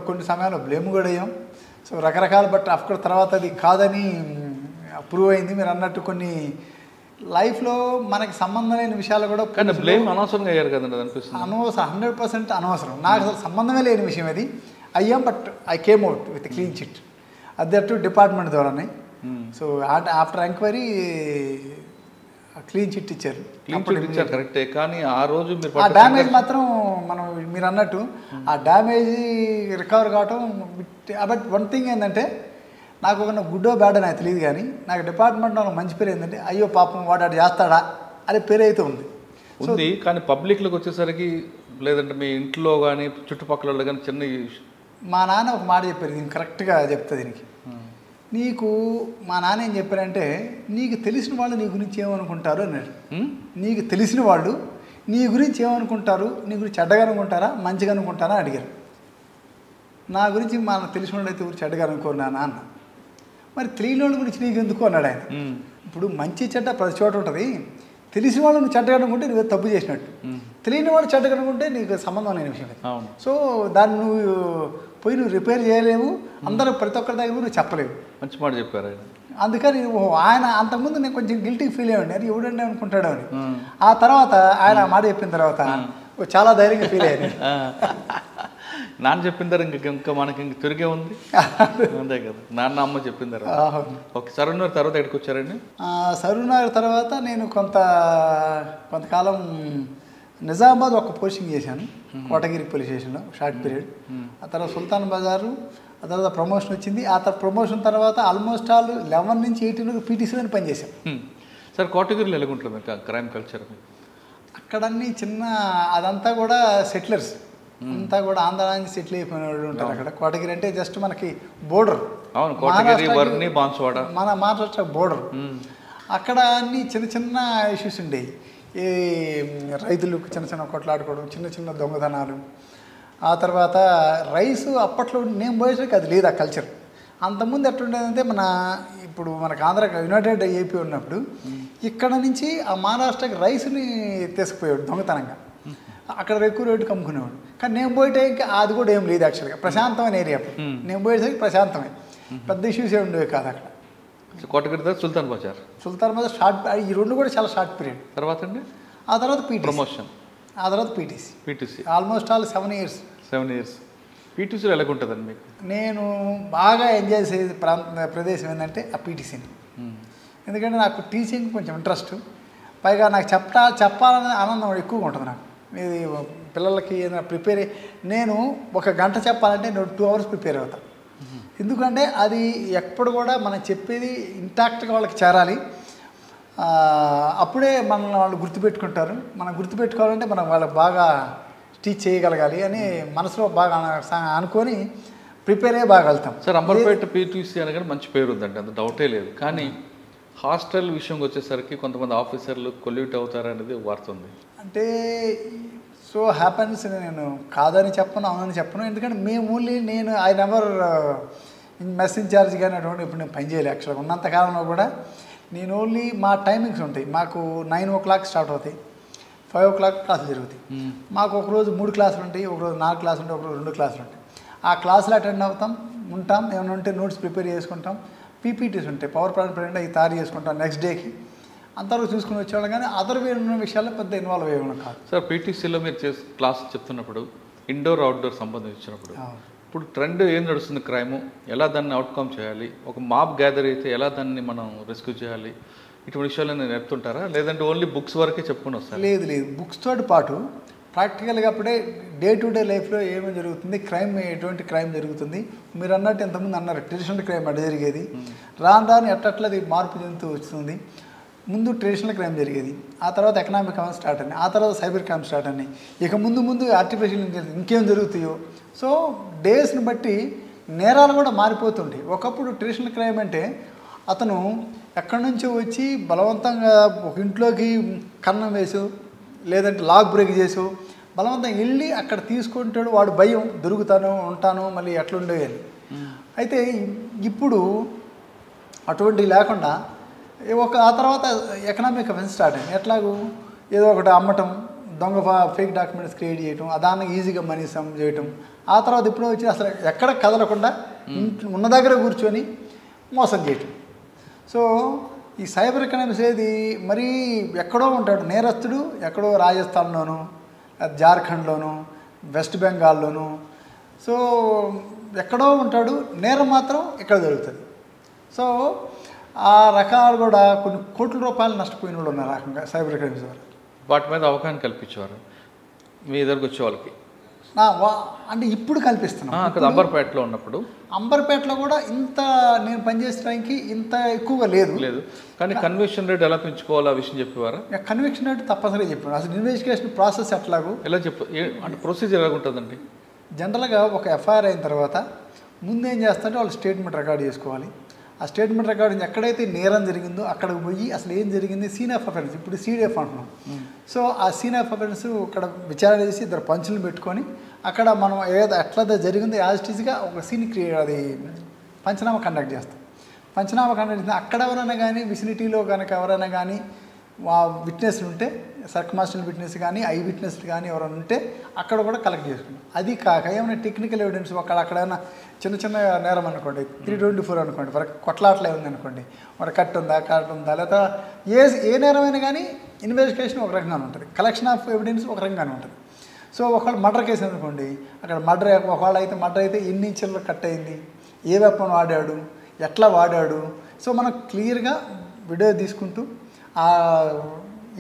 కొన్ని సమయాల్లో బ్లేమ్ కూడా అయ్యాం. సో రకరకాల బట్ అఫ్కోర్స్ తర్వాత అది కాదని ప్రూవ్ అయింది. మీరు అన్నట్టు కొన్ని లైఫ్లో మనకి సంబంధం లేని విషయాలు కూడా కానీ బ్లేమ్ అనవసరంగా అయ్యారు కదండి అనిపిస్తుంది. అనవసరం, 100% అనవసరం. నాకు అసలు సంబంధమే లేని విషయం అది అయ్యాం. But I came out with clean chit అదట్టు డిపార్ట్మెంట్ ద్వారానే. So after enquiry clean chit ఇచ్చారు. కరెక్టే. కానీ ఆ రోజు ఆ డ్యామేజ్ మాత్రం మీరు అన్నట్టు ఆ డ్యామేజ్ రికవర్ కావటం. బట్ వన్ థింగ్ ఏంటంటే నాకు ఒక గుడ్డో బ్యాడో నాకు తెలియదు, కానీ నాకు డిపార్ట్మెంట్లో మంచి పేరు ఏంటంటే అయ్యో పాపం వాడు అటు చేస్తాడా అనే పేరు అయితే ఉంది. కానీ పబ్లిక్లోకి వచ్చేసరికి లేదంటే మీ ఇంట్లో కానీ చుట్టుపక్కల కానీ చిన్న మా నాన్న ఒక మాట చెప్పారు, దీన్ని కరెక్ట్గా చెప్తా. దీనికి నీకు మా నాన్న ఏం చెప్పారంటే నీకు తెలిసిన వాళ్ళు నీ గురించి ఏమనుకుంటారు అన్నాడు. నీకు తెలిసిన వాళ్ళు నీ గురించి ఏమనుకుంటారు, నీ గురించి చెడ్డగా అనుకుంటారా మంచిగా అనుకుంటారా అడిగారు. నా గురించి మన తెలిసిన వాళ్ళు అయితే చెడ్డగా అనుకోరు నాన్న అన్న. మరి తెలియని వాళ్ళ గురించి నీకు ఎందుకు అన్నాడు ఆయన. ఇప్పుడు మంచి చెడ్డ ప్రతి చోట ఉంటుంది. తెలిసిన వాళ్ళు నువ్వు చెడ్డగా అనుకుంటే నువ్వు తప్పు చేసినట్టు, తెలియని వాళ్ళు చెడ్డగా అనుకుంటే నీకు సంబంధం లేని విషయం. సో దాన్ని నువ్వు రిపేర్ చేయలేవు, అందరూ ప్రతి ఒక్కరి దగ్గర నువ్వు చెప్పలేవు. మంచి మాట చెప్పారు ఆయన. అందుకని ఆయన అంతకుముందు నేను కొంచెం గిల్టీ ఫీల్ అయ్యండి, అది ఎవడండి అనుకుంటాడు అని. ఆ తర్వాత ఆయన మాట చెప్పిన తర్వాత చాలా ధైర్యంగా ఫీల్ అయ్యాను. నాన్న చెప్పిన తర్వాత ఇంకా మనకి ఇంక తిరిగే ఉంది అంతే కదా. నాన్న అమ్మ చెప్పిన తర్వాత ఓకే. సరూర్ నగర్ తర్వాత ఎక్కడికి వచ్చారండి? సరూర్ నగర్ తర్వాత నేను కొంతకాలం నిజామాబాద్ ఒక పోస్టింగ్ చేశాను, కోటగిరి పోలీస్ స్టేషన్లో షార్ట్ పీరియడ్. ఆ తర్వాత సుల్తాన్ బజారు, ఆ తర్వాత ప్రమోషన్ వచ్చింది. ఆ తర్వాత ప్రమోషన్ తర్వాత ఆల్మోస్ట్ ఆల్ 11 నుంచి 18 వరకు పీటీసీలో పనిచేశాం. సార్ కోటగిరిలో ఎలాగుంటుంది క్రైమ్ కల్చర్? అక్కడన్నీ అదంతా కూడా సెటిలర్స్ అంతా కూడా ఆంధ్ర నుంచి సెటిల్ అయిపోయిన వాళ్ళు ఉంటారు అక్కడ. కోటగిరి అంటే జస్ట్ మనకి బోర్డర్, మన మహారాష్ట్ర బోర్డర్. అక్కడ అన్ని చిన్న ఇష్యూస్ ఉండేవి. ఈ రైతులు చిన్న కొట్లాడుకోవడం, చిన్న దొంగతనాలు. ఆ తర్వాత రైసు అప్పట్లో నేను పోయేసరికి అది లేదు ఆ కల్చర్. అంతకుముందు ఎట్లుండేదంటే ఇప్పుడు మనకు ఆంధ్ర యునైటెడ్ ఏపీ ఉన్నప్పుడు ఇక్కడ నుంచి ఆ మహారాష్ట్రకి రైస్ని తీసుకుపోయాడు దొంగతనంగా, అక్కడ ఎక్కువ రేటుకి అమ్ముకునేవాడు. కానీ నేను పోయేటే ఇంకా అది కూడా ఏం లేదు యాక్చువల్గా, ప్రశాంతమైన ఏరియా. నేను పోయేసరికి ప్రశాంతమే, పెద్ద ఇష్యూస్ ఏమి ఉండేవి కాదు అక్కడ. కోటగిరి తర్వాత సుల్తాన్ బజార్ షార్ట్, ఈ రెండు కూడా చాలా షార్ట్ పీరియడ్. తర్వాత అండి ఆ తర్వాత ప్రమోషన్, ఆ తర్వాత పీటీసీ ఆల్మోస్ట్ ఆల్ 7 years. పీటీసీలో ఎలాగుంటుందండి మీకు? నేను బాగా ఎంజాయ్ చేసే ప్రదేశం ఏంటంటే ఆ పీటీసీని. ఎందుకంటే నాకు టీచింగ్ కొంచెం ఇంట్రెస్ట్, పైగా నాకు చెప్పాలనే ఆనందం ఎక్కువగా ఉంటుంది నాకు. ఇది పిల్లలకి ఏదైనా నేను 1 గంట చెప్పాలంటే నేను 2 hours ప్రిపేర్ అవుతాను. ఎందుకంటే అది ఎప్పుడు కూడా మనం చెప్పేది ఇంటాక్ట్గా వాళ్ళకి చేరాలి. అప్పుడే మనల్ని వాళ్ళు గుర్తుపెట్టుకుంటారు. మనం గుర్తుపెట్టుకోవాలంటే మనం వాళ్ళకి బాగా టీచ్ చేయగలగాలి అని మనసులో బాగా అనుకొని ప్రిపేర్ అయ్యి బాగా వెళ్తాం. సార్ అంబర్పేట పీటీసీ అనగానే మంచి పేరు ఉందండి, అంత డౌటే లేదు. కానీ హాస్టల్ విషయంకి వచ్చేసరికి కొంతమంది ఆఫీసర్లు కొల్యూట్ అవుతారనేది వార్త ఉంది. అంటే సో హ్యాపెన్స్, నేను కాదని చెప్పను అవునని చెప్పను. ఎందుకంటే మేము ఓన్లీ నేను నెవర్ మెస్ ఇన్ఛార్జ్ కానీ అటువంటి ఇప్పుడు నేను పనిచేయలేదు. యాక్చువల్గా ఉన్నంతకాలంలో కూడా నేను ఓన్లీ మా టైమింగ్స్ ఉంటాయి. మాకు 9 o'clock స్టార్ట్ అవుతాయి, 5 o'clock క్లాసులు జరుగుతాయి. మాకు ఒకరోజు 3 క్లాసులు ఉంటాయి, ఒకరోజు 4 క్లాసులు ఉంటాయి, ఒకరోజు 2 క్లాసులు ఉంటాయి. ఆ క్లాసులు అటెండ్ ఉంటాం, ఏమైనా ఉంటే నోట్స్ ప్రిపేర్ చేసుకుంటాం, పీపీటీస్ ఉంటాయి, పవర్ పాయింట్ ప్రెజెంట్ అవి తయారు చేసుకుంటాం నెక్స్ట్ డేకి. అంతవరకు చూసుకుని వచ్చేవాళ్ళం. కానీ అదర్ వే ఉన్న విషయాల్లో పెద్ద ఇన్వాల్వ్ అయ్యేవాళ్ళం కాదు. సార్ పీటీసీలో మీరు క్లాస్ చెప్తున్నప్పుడు ఇండోర్ అవుట్డోర్ సంబంధించినప్పుడు ఇప్పుడు ట్రెండ్ ఏం నడుస్తుంది, క్రైమ్ ఎలా దాన్ని అవుట్కమ్ చేయాలి, ఒక మాబ్ గ్యాదర్ అయితే ఎలా దాన్ని మనం రెస్క్యూ చేయాలి, ఇటువంటి విషయాలు నేను నేర్పుతుంటారా లేదంటే ఓన్లీ బుక్స్ వరకే చెప్పుకుని వస్తారు? లేదు, బుక్స్ తోటి పాటు ప్రాక్టికల్గా అప్పుడే డే టు డే లైఫ్లో ఏమేమి జరుగుతుంది, క్రైమ్ ఎటువంటి క్రైమ్ జరుగుతుంది. మీరు అన్నట్టు ఎంతమంది అన్నారు ట్రెడిషనల్ క్రైమ్ అడ్డ జరిగేది, రాను ఎట్టట్లది మార్పు చెందుతూ వస్తుంది. ముందు ట్రెడిషనల్ క్రైమ్ జరిగేది, ఆ తర్వాత ఎకనామిక్ క్రైమ్ స్టార్ట్ అయ్యి, ఆ తర్వాత సైబర్ క్రైమ్ స్టార్ట్ అయ్యి, ఇక ముందు ఆర్టిఫిషియల్ ఇంటెలిజెన్స్ ఇంకేం జరుగుతాయో. సో డేస్ని బట్టి నేరాలు కూడా మారిపోతుంటాయి. ఒకప్పుడు ట్రెడిషనల్ క్రైమ్ అంటే అతను ఎక్కడి నుంచో వచ్చి బలవంతంగా ఒక ఇంట్లోకి కన్నం వేసు లేదంటే లాక్ బ్రేక్ చేసు బలవంతంగా వెళ్ళి అక్కడ తీసుకుంటాడు, వాడు భయం ఉంటాను మళ్ళీ ఎట్లుండేవి అని. అయితే ఇప్పుడు అటువంటివి లేకుండా ఆ తర్వాత ఎకనామిక్ అఫెన్స్ స్టార్ట్ అయింది. ఎట్లాగూ ఏదో ఒకటి అమ్మటం, దొంగ ఫేక్ డాక్యుమెంట్స్ క్రియేట్ చేయటం, దాన్ని ఈజీగా మనీ సమ్ చేయటం. ఆ తర్వాత ఇప్పుడు వచ్చి అసలు ఎక్కడ కదలకుండా ఉన్న దగ్గర కూర్చొని మోసం చేయటం. సో ఈ సైబర్ క్రైమ్స్ ఏది మరీ ఎక్కడో ఉంటాడు నేరస్తుడు, ఎక్కడో రాజస్థాన్లోను, జార్ఖండ్లోను, వెస్ట్ బెంగాల్లోను. సో ఎక్కడో ఉంటాడు, నేరం మాత్రం ఇక్కడ జరుగుతుంది. సో ఆ రకాలు కూడా కొన్ని కోట్ల రూపాయలు నష్టపోయిన వాళ్ళు ఉన్నారు రకంగా సైబర్ క్రైమ్స్ ద్వారా. వాటి మీద అవగాహన కల్పించేవారు మీ ఎదురుకు వచ్చే వాళ్ళకి? అంటే ఇప్పుడు కల్పిస్తున్నాం. అక్కడ అంబర్పేటలో ఉన్నప్పుడు, అంబర్పేటలో కూడా ఇంత నేను పనిచేసడానికి ఇంత ఎక్కువగా లేదు. కానీ కన్విక్షన్ రేట్ ఎలా పెంచుకోవాలి ఆ విషయం చెప్పేవారా? కన్విక్షన్ రేట్ తప్పనిసరిగా చెప్పాను. అసలు ఇన్వెస్టిగేషన్ ప్రాసెస్ ఎట్లాగో ఎలా అంటే ప్రొసీజర్ ఎలా ఉంటుందండి? జనరల్గా ఒక ఎఫ్ఐఆర్ అయిన తర్వాత ముందు ఏం చేస్తారంటే వాళ్ళు స్టేట్మెంట్ రికార్డ్ చేసుకోవాలి. ఆ స్టేట్మెంట్ రికార్డు ఎక్కడైతే నేరం జరిగిందో అక్కడికి పోయి అసలు ఏం జరిగింది, సీన్ ఆఫ్ అఫెన్స్, ఇప్పుడు సీడీఎఫ్ అంటున్నాం. సో ఆ సీన్ ఆఫ్ అఫెన్స్ అక్కడ విచారణ చేసి 2 పంచులు పెట్టుకొని అక్కడ మనం ఎట్లా జరిగిందో యాజిటీస్గా ఒక సీన్ అది పంచనామా కండక్ట్ చేస్తాం. పంచనామా కండక్ట్ చేస్తే అక్కడ ఎవరైనా కానీ విసినిటీలో కనుక ఎవరైనా కానీ విట్నెస్లు ఉంటే, సర్కమాస్టల్ విట్నెస్ కానీ ఐ విట్నెస్లు కానీ ఎవరైనా ఉంటే అక్కడ కూడా కలెక్ట్ చేసుకుంటాం. అది కాక ఏమైనా టెక్నికల్ ఎవిడెన్స్ అక్కడైనా చిన్న నేరం అనుకోండి, 324 అనుకోండి, కొట్లాట్లే ఉంది అనుకోండి, మరి కట్ ఉందా లేదా ఏ నేరమైనా కానీ ఇన్వెస్టిగేషన్ ఒక రకంగానే ఉంటుంది, కలెక్షన్ ఆఫ్ ఎవిడెన్స్ ఒక రకంగానే ఉంటుంది. సో ఒకవేళ మర్డర్ కేసు అనుకోండి, అక్కడ ఒకవేళ అయితే మర్డర్ అయితే ఎన్ని ఇంచుల్లో కట్ అయింది, ఏ వెపన్ వాడాడు, ఎట్లా వాడాడు. సో మనం క్లియర్గా వీడియో తీసుకుంటూ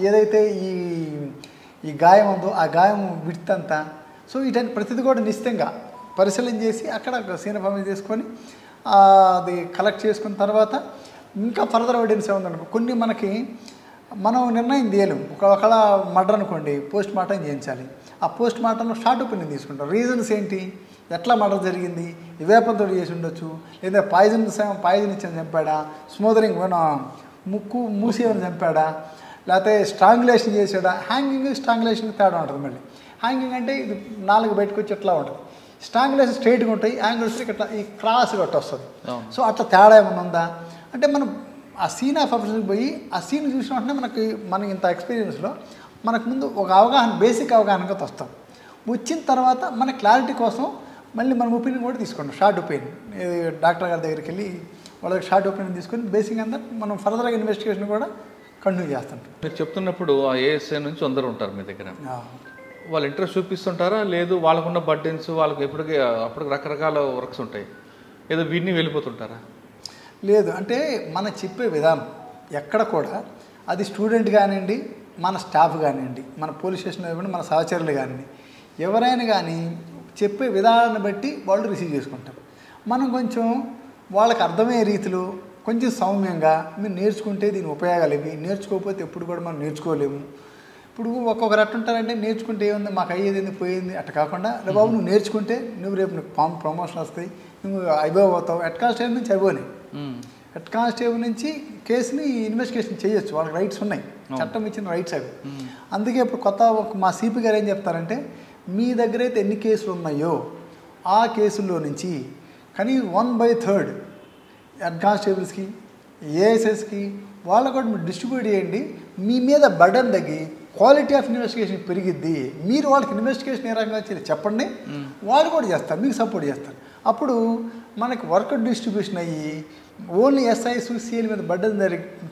ఏదైతే ఈ గాయం ఉందో ఆ గాయం విడ్త్ అంతా, సో వీటన్ని ప్రతిదీ కూడా నిశ్చితంగా పరిశీలన చేసి అక్కడ సీన్ ఆఫ్ అఫెన్స్ చేసుకొని అది కలెక్ట్ చేసుకున్న తర్వాత ఇంకా ఫర్దర్ ఎవిడెన్స్ ఏముందనుకో కొన్ని మనం నిర్ణయం చేయలేము. ఒకవేళ మర్డర్ అనుకోండి, పోస్ట్ మార్టం చేయించాలి. ఆ పోస్ట్ మార్టంలో షార్ట్ ఒపీనియన్ తీసుకుంటాం. రీజన్స్ ఏంటి, ఎట్లా మర్డర్ జరిగింది, వేపంతో చేసి ఉండొచ్చు, లేదా పాయిజన్ ఇచ్చిన చంపాడా, స్మోదరింగ్ ముక్కు మూసేమని చంపాడా, లేకపోతే స్ట్రాంగులేషన్ చేసాడా. హ్యాంగింగ్ స్ట్రాంగులేషన్కి తేడా ఉంటుంది. మళ్ళీ హ్యాంగింగ్ అంటే ఇది 4 బయటకు వచ్చి ఎట్లా ఉంటుంది, స్ట్రాంగులేషన్ స్ట్రైట్గా ఉంటాయి, యాంగిల్స్ ఇట్లా ఈ క్రాస్ గట్ట వస్తుంది. సో అట్లా తేడా ఏమైనా ఉందా అంటే మనం ఆ సీన్ ఆఫ్ అఫెన్స్కి పోయి ఆ సీన్ చూసిన వెంటనే మనకి ఇంత ఎక్స్పీరియన్స్లో మనకు ముందు ఒక బేసిక్ అవగాహనగా వస్తాం. వచ్చిన తర్వాత మన క్లారిటీ కోసం మళ్ళీ మన ఒపీనియన్ కూడా తీసుకుంటాం, షార్ట్ ఒపీనియన్. డాక్టర్ గారి దగ్గరికి వెళ్ళి వాళ్ళకి షార్ట్ ఒపీనియన్ తీసుకొని బేసిక్ అంతా మనం ఫర్దర్గా ఇన్వెస్టిగేషన్ కూడా కంటిన్యూ చేస్తుంటాం. మీరు చెప్తున్నప్పుడు ఆ ఏఎస్ఐ నుంచి అందరూ ఉంటారు మీ దగ్గర, వాళ్ళు ఇంట్రెస్ట్ చూపిస్తుంటారా, లేదు వాళ్ళకున్న బర్డెన్స్ వాళ్ళకి అప్పటికి రకరకాల వర్క్స్ ఉంటాయి, ఏదో వీడిని వెళ్ళిపోతుంటారా? లేదు, అంటే మనం చెప్పే విధానం ఎక్కడ కూడా అది స్టూడెంట్ కానివ్వండి, మన స్టాఫ్ కానివ్వండి, మన పోలీస్ స్టేషన్లో ఇవ్వండి, మన సహచరులు కానివ్వండి, ఎవరైనా కానీ చెప్పే విధానాన్ని బట్టి వాళ్ళు రిసీవ్ చేసుకుంటారు. మనం కొంచెం వాళ్ళకి అర్థమయ్యే రీతిలో కొంచెం సౌమ్యంగా మీరు నేర్చుకుంటే దీని ఉపయోగాలు ఇవి, నేర్చుకోకపోతే ఎప్పుడు కూడా మనం నేర్చుకోలేము, ఇప్పుడు ఒక్కొక్కరు అట్టుంటారంటే నేర్చుకుంటే ఏముంది, మాకు అయ్యేది ఎందుకు పోయింది అట్లా కాకుండా రే బాబు నువ్వు నేర్చుకుంటే నువ్వు రేపు నీకు ప్రమోషన్ వస్తాయి, నువ్వు అబోవ్ అవుతావు. హెడ్ కానిస్టేబుల్ నుంచి అబోని, హెడ్ కానిస్టేబుల్ నుంచి కేసుని ఇన్వెస్టిగేషన్ చేయొచ్చు, వాళ్ళకి రైట్స్ ఉన్నాయి, చట్టం ఇచ్చిన రైట్స్ అవి. అందుకే ఇప్పుడు కొత్త మా సిపి గారు ఏం చెప్తారంటే, మీ దగ్గర అయితే ఎన్ని కేసులు ఉన్నాయో ఆ కేసుల్లో నుంచి కానీ 1/3 హెడ్ కానిస్టేబుల్స్కి, ఏఎస్ఎస్కి వాళ్ళకు కూడా మీరు డిస్ట్రిబ్యూట్ చేయండి. మీ మీద బర్డన్ తగ్గి క్వాలిటీ ఆఫ్ ఇన్వెస్టిగేషన్ పెరిగిద్ది. మీరు వాళ్ళకి ఇన్వెస్టిగేషన్ ఏ రకంగా చేయాలి చెప్పండి, వాళ్ళు కూడా చేస్తారు, మీకు సపోర్ట్ చేస్తారు. అప్పుడు మనకి వర్క్ డిస్ట్రిబ్యూషన్ అయ్యి ఓన్లీ ఎస్ఐస్ సిఎల్ మీద బర్డన్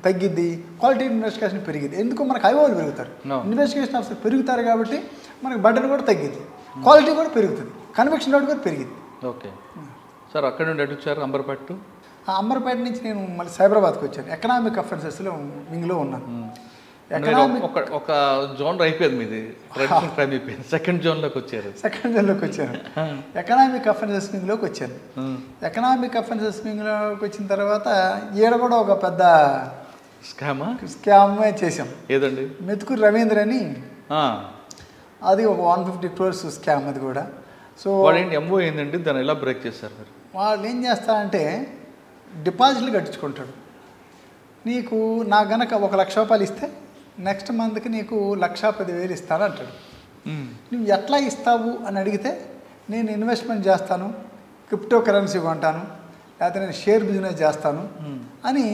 తగ్గిద్ది, క్వాలిటీ ఇన్వెస్టిగేషన్ పెరిగిద్ది. ఎందుకు మనకు ఐఓలు పెరుగుతారు, ఇన్వెస్టిగేషన్ ఆఫీసర్ పెరుగుతారు కాబట్టి మనకు బర్డన్ కూడా తగ్గిద్ది, క్వాలిటీ కూడా పెరుగుతుంది, కన్విక్షన్ రేట్ కూడా పెరిగిద్ది. ఓకే సార్, అక్కడ నుండి ఎటు వచ్చారు? అంబర్పేట. అంబర్పేట నుంచి నేను మళ్ళీ సైబరాబాద్కి వచ్చాను. ఎకనామిక్ అఫెన్సెస్లో వింగ్లో ఉన్నాను. ఎకనామిక్ ఒక జోన్ అయిపోయింది మీది, ట్రెడిషనల్ క్రైమ్ అయిపోయింది, సెకండ్ జోన్లోకి వచ్చారు. ఎకనామిక్ అఫెన్సెస్ వింగ్లోకి వచ్చాను. ఎకనామిక్ అఫెన్సెస్ వింగ్లోకి వచ్చిన తర్వాత ఈడ కూడా ఒక పెద్ద స్కామ్ చేసాం. ఏదండి? మెతుకూరు రవీంద్ర అని, అది ఒక 150 crores స్కామ్. అది కూడా సో ఎంఓ ఏంటండి, దాన్ని ఎలా బ్రేక్ చేశారు మీరు? వాళ్ళు ఏం చేస్తారంటే డిపాజిట్లు కట్టించుకుంటాడు. నీకు నా గనక 1 లక్ష రూపాయలు ఇస్తే నెక్స్ట్ మంత్కి నీకు 1,10,000 ఇస్తాను అంటాడు. నువ్వు ఎట్లా ఇస్తావు అని అడిగితే, నేను ఇన్వెస్ట్మెంట్ చేస్తాను, క్రిప్టో కరెన్సీ కొంటాను, లేకపోతే నేను షేర్ బిజినెస్ చేస్తాను అని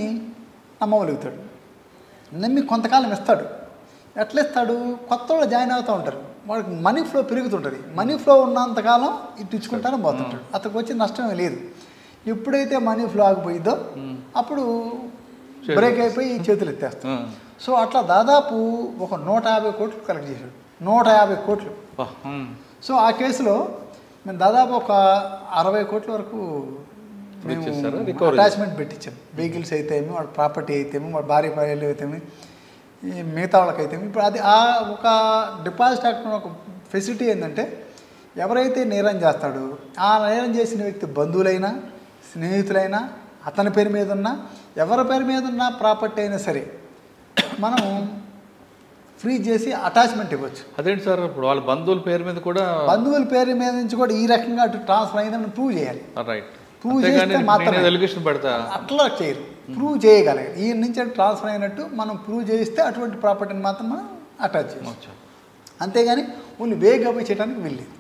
నమ్మగలుగుతాడు. నమ్మి కొంతకాలం ఇస్తాడు. ఎట్లా ఇస్తాడు? కొత్త వాళ్ళు జాయిన్ అవుతూ ఉంటారు, వాడికి మనీ ఫ్లో పెరుగుతుంటుంది. మనీ ఫ్లో ఉన్నంతకాలం ఇటు ఇచ్చుకుంటాను పోతుంటాడు, అతనికి వచ్చే నష్టమే లేదు. ఎప్పుడైతే మనీ ఫ్లో ఆగిపోయిందో అప్పుడు బ్రేక్ అయిపోయి చేతులు ఎత్తేస్తాం. సో అట్లా దాదాపు ఒక 150 కోట్లు కలెక్ట్ చేశాడు. 150 కోట్లు. సో ఆ కేసులో మేము దాదాపు ఒక 60 కోట్ల వరకు అటాచ్మెంట్ పెట్టించాం. వెహికల్స్ అయితేమి, వాడి ప్రాపర్టీ అయితేమి, వాడి భార్య భార్యలు అయితేమి, మిగతా వాళ్ళకైతేమి. ఇప్పుడు అది ఆ ఒక డిపాజిట్ యాక్ట్ ఒక ఫెసిలిటీ ఏంటంటే, ఎవరైతే నేరం చేస్తాడో ఆ నేరం చేసిన వ్యక్తి బంధువులైనా స్నేహితులైనా అతని పేరు మీద ఉన్న ఎవరి పేరు మీద ఉన్న ప్రాపర్టీ అయినా సరే మనం ఫ్రీజ్ చేసి అటాచ్మెంట్ ఇవ్వచ్చు. అదేంటి సార్, ఇప్పుడు వాళ్ళ బంధువుల పేరు మీద కూడా, బంధువుల పేరు మీద నుంచి కూడా ఈ రకంగా అటు ట్రాన్స్ఫర్ అయిందని ప్రూవ్ చేయాలి. రైట్, ప్రూవ్ చేస్తే మాత్రమే, అట్లా చేయరు, ప్రూవ్ చేయగలగాలి. ఈ నుంచి ట్రాన్స్ఫర్ అయినట్టు మనం ప్రూవ్ చేయిస్తే అటువంటి ప్రాపర్టీని మాత్రం మనం అటాచ్ చేయవచ్చు. అంతేగాని ఓన్లీ వేగా పోయి చేయడానికి వెళ్ళేది.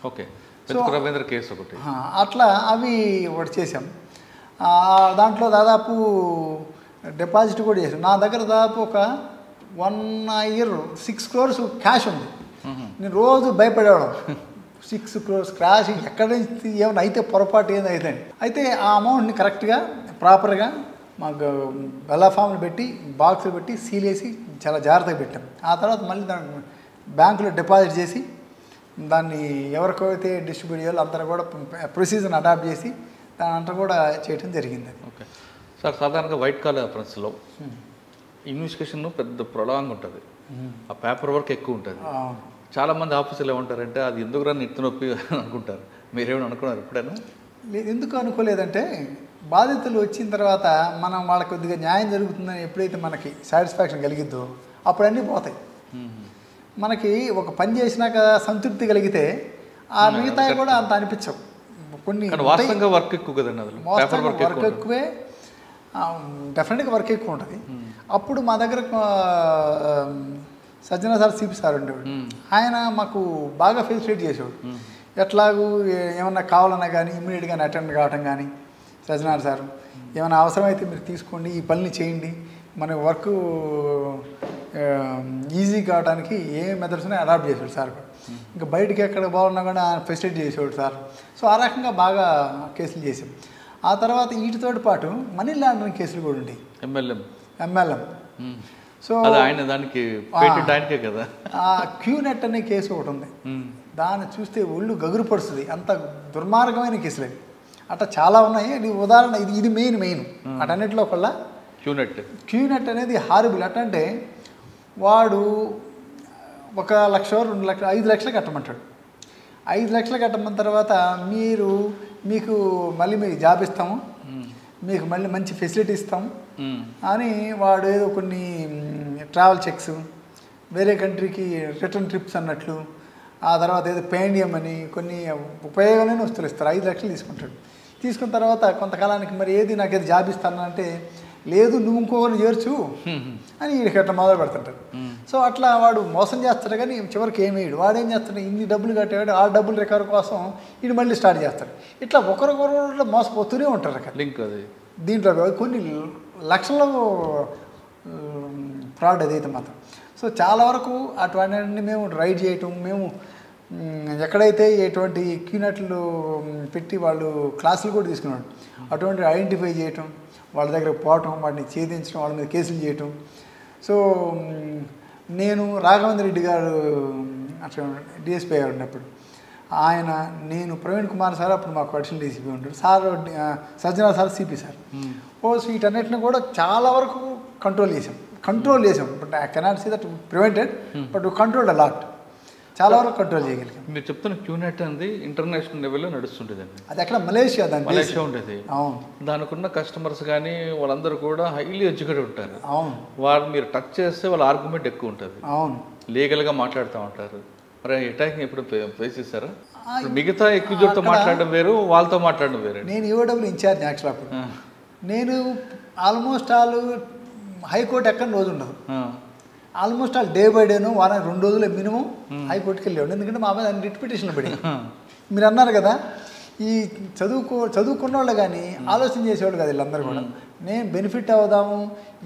ఓకే, రవీంద్ర కేసు ఒకటి అట్లా అవి ఒకటి చేసాం. దాంట్లో దాదాపు డిపాజిట్ కూడా చేసాం. నా దగ్గర దాదాపు ఒక 1 year 6 crores క్యాష్ ఉంది. నేను రోజు భయపడేవాడు, 6 crores క్యాష్ ఎక్కడి నుంచి ఏమైనా అయితే పొరపాటు ఏదో అయితే ఆ అమౌంట్ని కరెక్ట్గా ప్రాపర్గా మాకు బెల్లా ఫామ్లు పెట్టి బాక్సులు పెట్టి సీల్ వేసి చాలా జాగ్రత్తగా పెట్టాం. ఆ తర్వాత మళ్ళీ దాన్ని బ్యాంకులో డిపాజిట్ చేసి దాన్ని ఎవరికైతే డిస్ట్రిబ్యూట్ చేయాలో అందరూ కూడా ప్రొసీజర్ని అడాప్ట్ చేసి దాని అంతా కూడా చేయడం జరిగింది. ఓకే సార్, సాధారణంగా వైట్ కాలర్ అఫెన్స్లో ఇన్వెస్టిగేషన్ పెద్ద ప్రొలాంగ్ ఉంటుంది, ఆ పేపర్ వర్క్ ఎక్కువ ఉంటుంది. చాలామంది ఆఫీసులు ఏమంటారంటే అది ఎందుకు రాని ఇత్తు నొప్పి అనుకుంటారు. మీరేమైనా అనుకున్నారు ఎప్పుడైనా? ఎందుకు అనుకోలేదంటే, బాధితులు వచ్చిన తర్వాత మనం వాళ్ళకి కొద్దిగా న్యాయం జరుగుతుందని ఎప్పుడైతే మనకి సాటిస్ఫాక్షన్ కలిగిద్దో అప్పుడు అన్నీ పోతాయి. మనకి ఒక పని చేసినాక సంతృప్తి కలిగితే ఆ మిగతా కూడా అంత అనిపించవు. కొన్ని వర్క్ ఎక్కువ కదండి, వర్క్ ఎక్కువే, డెఫినెట్గా వర్క్ ఎక్కువ ఉంటుంది. అప్పుడు మా దగ్గర సజ్జన సార్ సిపి సార్ ఉండేవాడు. ఆయన మాకు బాగా ఫెసిలిటేట్ చేసేవాడు. ఎట్లాగూ ఏమన్నా కావాలన్నా కానీ ఇమ్మీడియట్గా అటెండ్ కావటం కానీ, సజ్జనార్ సార్ ఏమైనా అవసరమైతే మీరు తీసుకోండి, ఈ పనిని చేయండి, మన వర్క్ ఈజీ కావడానికి ఏ మెథడ్స్ని అడాప్ట్ చేసాడు సార్. ఇంకా బయటికి ఎక్కడ బాగున్నా కూడా ఫెసిలిటీ చేసేవాడు సార్. సో ఆ రకంగా బాగా కేసులు చేసాం. ఆ తర్వాత వీటితో పాటు మనీ లాండరింగ్ కేసులు కూడా ఉండేవి. ఎంఎల్ఎం. సో ఆయన దానికి కదా క్యూనెట్ అనే కేసు ఒకటి ఉంది. దాన్ని చూస్తే ఒళ్ళు గగురు పడుతుంది, అంత దుర్మార్గమైన కేసులు అవి. అట్లా చాలా ఉన్నాయి. ఉదాహరణ ఇది మెయిన్ అటన్నిటిలో ఒకళ్ళ క్యూనెట్ అనేది హారిబుల్. అట్టంటే వాడు 1 లక్ష 2 లక్షలు 5 లక్షలు కట్టమంటాడు. 5 లక్షలు కట్టమన్న తర్వాత మీకు మళ్ళీ జాబ్ ఇస్తాము, మీకు మళ్ళీ మంచి ఫెసిలిటీ ఇస్తాము అని వాడు ఏదో కొన్ని ట్రావెల్ చెక్స్, వేరే కంట్రీకి రిటర్న్ ట్రిప్స్ అన్నట్లు, ఆ తర్వాత ఏదో పేండియం అని కొన్ని ఉపయోగమైన వస్తువులు ఇస్తారు. 5 లక్షలు తీసుకుంటాడు. తీసుకున్న తర్వాత కొంతకాలానికి మరి ఏది నాకు ఏది జాబ్ ఇస్తాను అంటే, లేదు నువ్వు ఇంకొకరిని చేర్చు అని వీడికి అట్లా మొదలు పెడుతుంటారు. సో అట్లా వాడు మోసం చేస్తాడు కానీ చివరికి ఏమేయడు. వాడు ఏం చేస్తాడు, ఇన్ని డబ్బులు కట్టేవాడు ఆ డబ్బులు రికవర్ కోసం వీడు మళ్ళీ స్టార్ట్ చేస్తాడు. ఇట్లా ఒకరికొకరు మోసపోతూనే ఉంటారు అక్కడ. లింక్ అది దీంట్లో కొన్ని లక్షల ఫ్రాడ్ అదైతే మాత్రం. సో చాలా వరకు అటువంటివన్నీ మేము రైడ్ చేయటం, మేము ఎక్కడైతే ఎటువంటి క్యూనట్లు పెట్టి వాళ్ళు క్లాసులు కూడా తీసుకున్నాడు అటువంటి ఐడెంటిఫై చేయటం, వాళ్ళ దగ్గర పోవటం, వాటిని ఛేదించడం, వాళ్ళ మీద కేసులు చేయటం. సో నేను రాఘవేంద్ర రెడ్డి గారు అట్లా డిఎస్పీ గారు ఉన్నప్పుడు ఆయన, నేను ప్రవీణ్ కుమార్ సార్ అప్పుడు మాకు అడిషనల్ డీసీపీ ఉంటాడు, sir Sajjanar sir CP sir. వీటన్నిటిని కూడా చాలా వరకు కంట్రోల్ చేసాం. But I cannot see that prevented, but controlled a lot. చాలా వరకు కంట్రోల్ చేయగలిగాం. మీరు చెప్తున్న క్యూనెట్ అనేది ఇంటర్నేషనల్ లెవెల్లో నడుస్తుండేదండి. అది అక్కడ మలేషియా ఉండేది. అవును. దానికి ఉన్న కస్టమర్స్ కానీ వాళ్ళందరూ కూడా హైలీ ఎడ్యుకేటెడ్ ఉంటారు. అవును. వాళ్ళు మీరు టచ్ చేస్తే వాళ్ళ ఆర్గ్యుమెంట్ ఎక్కువ ఉంటుంది. అవును. లీగల్గా మాట్లాడుతూ ఉంటారు. మరి అటాకింగ్ ఎప్పుడు ఫేస్ చేస్తారా? మిగతా ఎక్విజిట్తో మాట్లాడడం వేరు, వాళ్ళతో మాట్లాడడం వేరు. నేను యూడబ్ల్యూ ఇన్ఛార్జ్ యాక్చువల్ అప్పుడు. నేను ఆల్మోస్ట్ హైకోర్టు ఎక్కడ రోజు ఉండదు. ఆల్మోస్ట్ డే బై డేను వారానికి 2 రోజులు మినిమం హైకోర్టుకి వెళ్ళేవాడు. ఎందుకంటే మా మీద రిట్ పిటిషన్లు పడి. మీరు అన్నారు కదా, ఈ చదువుకున్న వాళ్ళు కానీ ఆలోచన చేసేవాళ్ళు కదా వీళ్ళందరూ కూడా. నేను బెనిఫిట్ అవుదాము,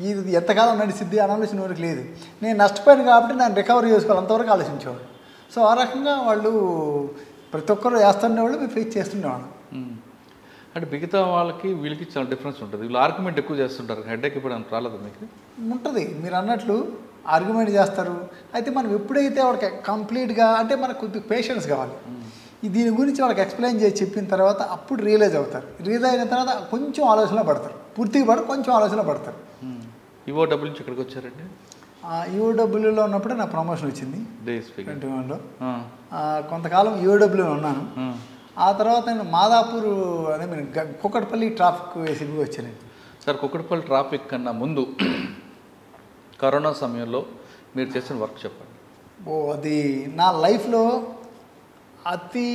ఇది ఎంతకాలం నడిచిద్ది అని ఆలోచన వరకు లేదు. నేను నష్టపోయాను కాబట్టి నేను రికవరీ చేసుకోవాలి అంతవరకు ఆలోచించేవాడు. సో ఆ రకంగా వాళ్ళు ప్రతి ఒక్కరు వేస్తుండేవాళ్ళు, మేము ఫేస్ చేస్తుండేవాళ్ళం. అంటే మిగతా వాళ్ళకి వీళ్ళకి చాలా డిఫరెన్స్ ఉంటుంది. వీళ్ళు ఆర్గ్యుమెంట్ ఎక్కువ చేస్తుంటారు. హెడ్ఏక్ ఇప్పుడు అంత రాలేదు మీకు? ఉంటుంది. మీరు అన్నట్లు ఆర్గ్యుమెంట్ చేస్తారు. అయితే మనం ఎప్పుడైతే వాళ్ళకి కంప్లీట్గా, అంటే మనకు కొద్దిగా పేషెన్స్ కావాలి. దీని గురించి వాళ్ళకి ఎక్స్ప్లెయిన్ చేసి చెప్పిన తర్వాత అప్పుడు రియలైజ్ అవుతారు. రియలైజ్ అయిన తర్వాత కొంచెం ఆలోచనలో పడతారు. పూర్తిగా పడి కొంచెం ఆలోచనలో పడతారు. ఈఓడబ్ల్యూ నుంచి ఎక్కడికి వచ్చారండి? ఈఓడబ్ల్యూలో ఉన్నప్పుడే నా ప్రమోషన్ వచ్చింది 21లో. కొంతకాలం ఈఓడబ్ల్యూలో ఉన్నాను. ఆ తర్వాత నేను మాదాపూర్ అదే మీరు కుక్కట్పల్లి ట్రాఫిక్ ఏసీబీ వచ్చాను. సార్, కుక్కట్పల్లి ట్రాఫిక్ కన్నా ముందు కరోనా సమయంలో మీరు చేసిన వర్క్ చెప్పండి. అది నా లైఫ్లో అతి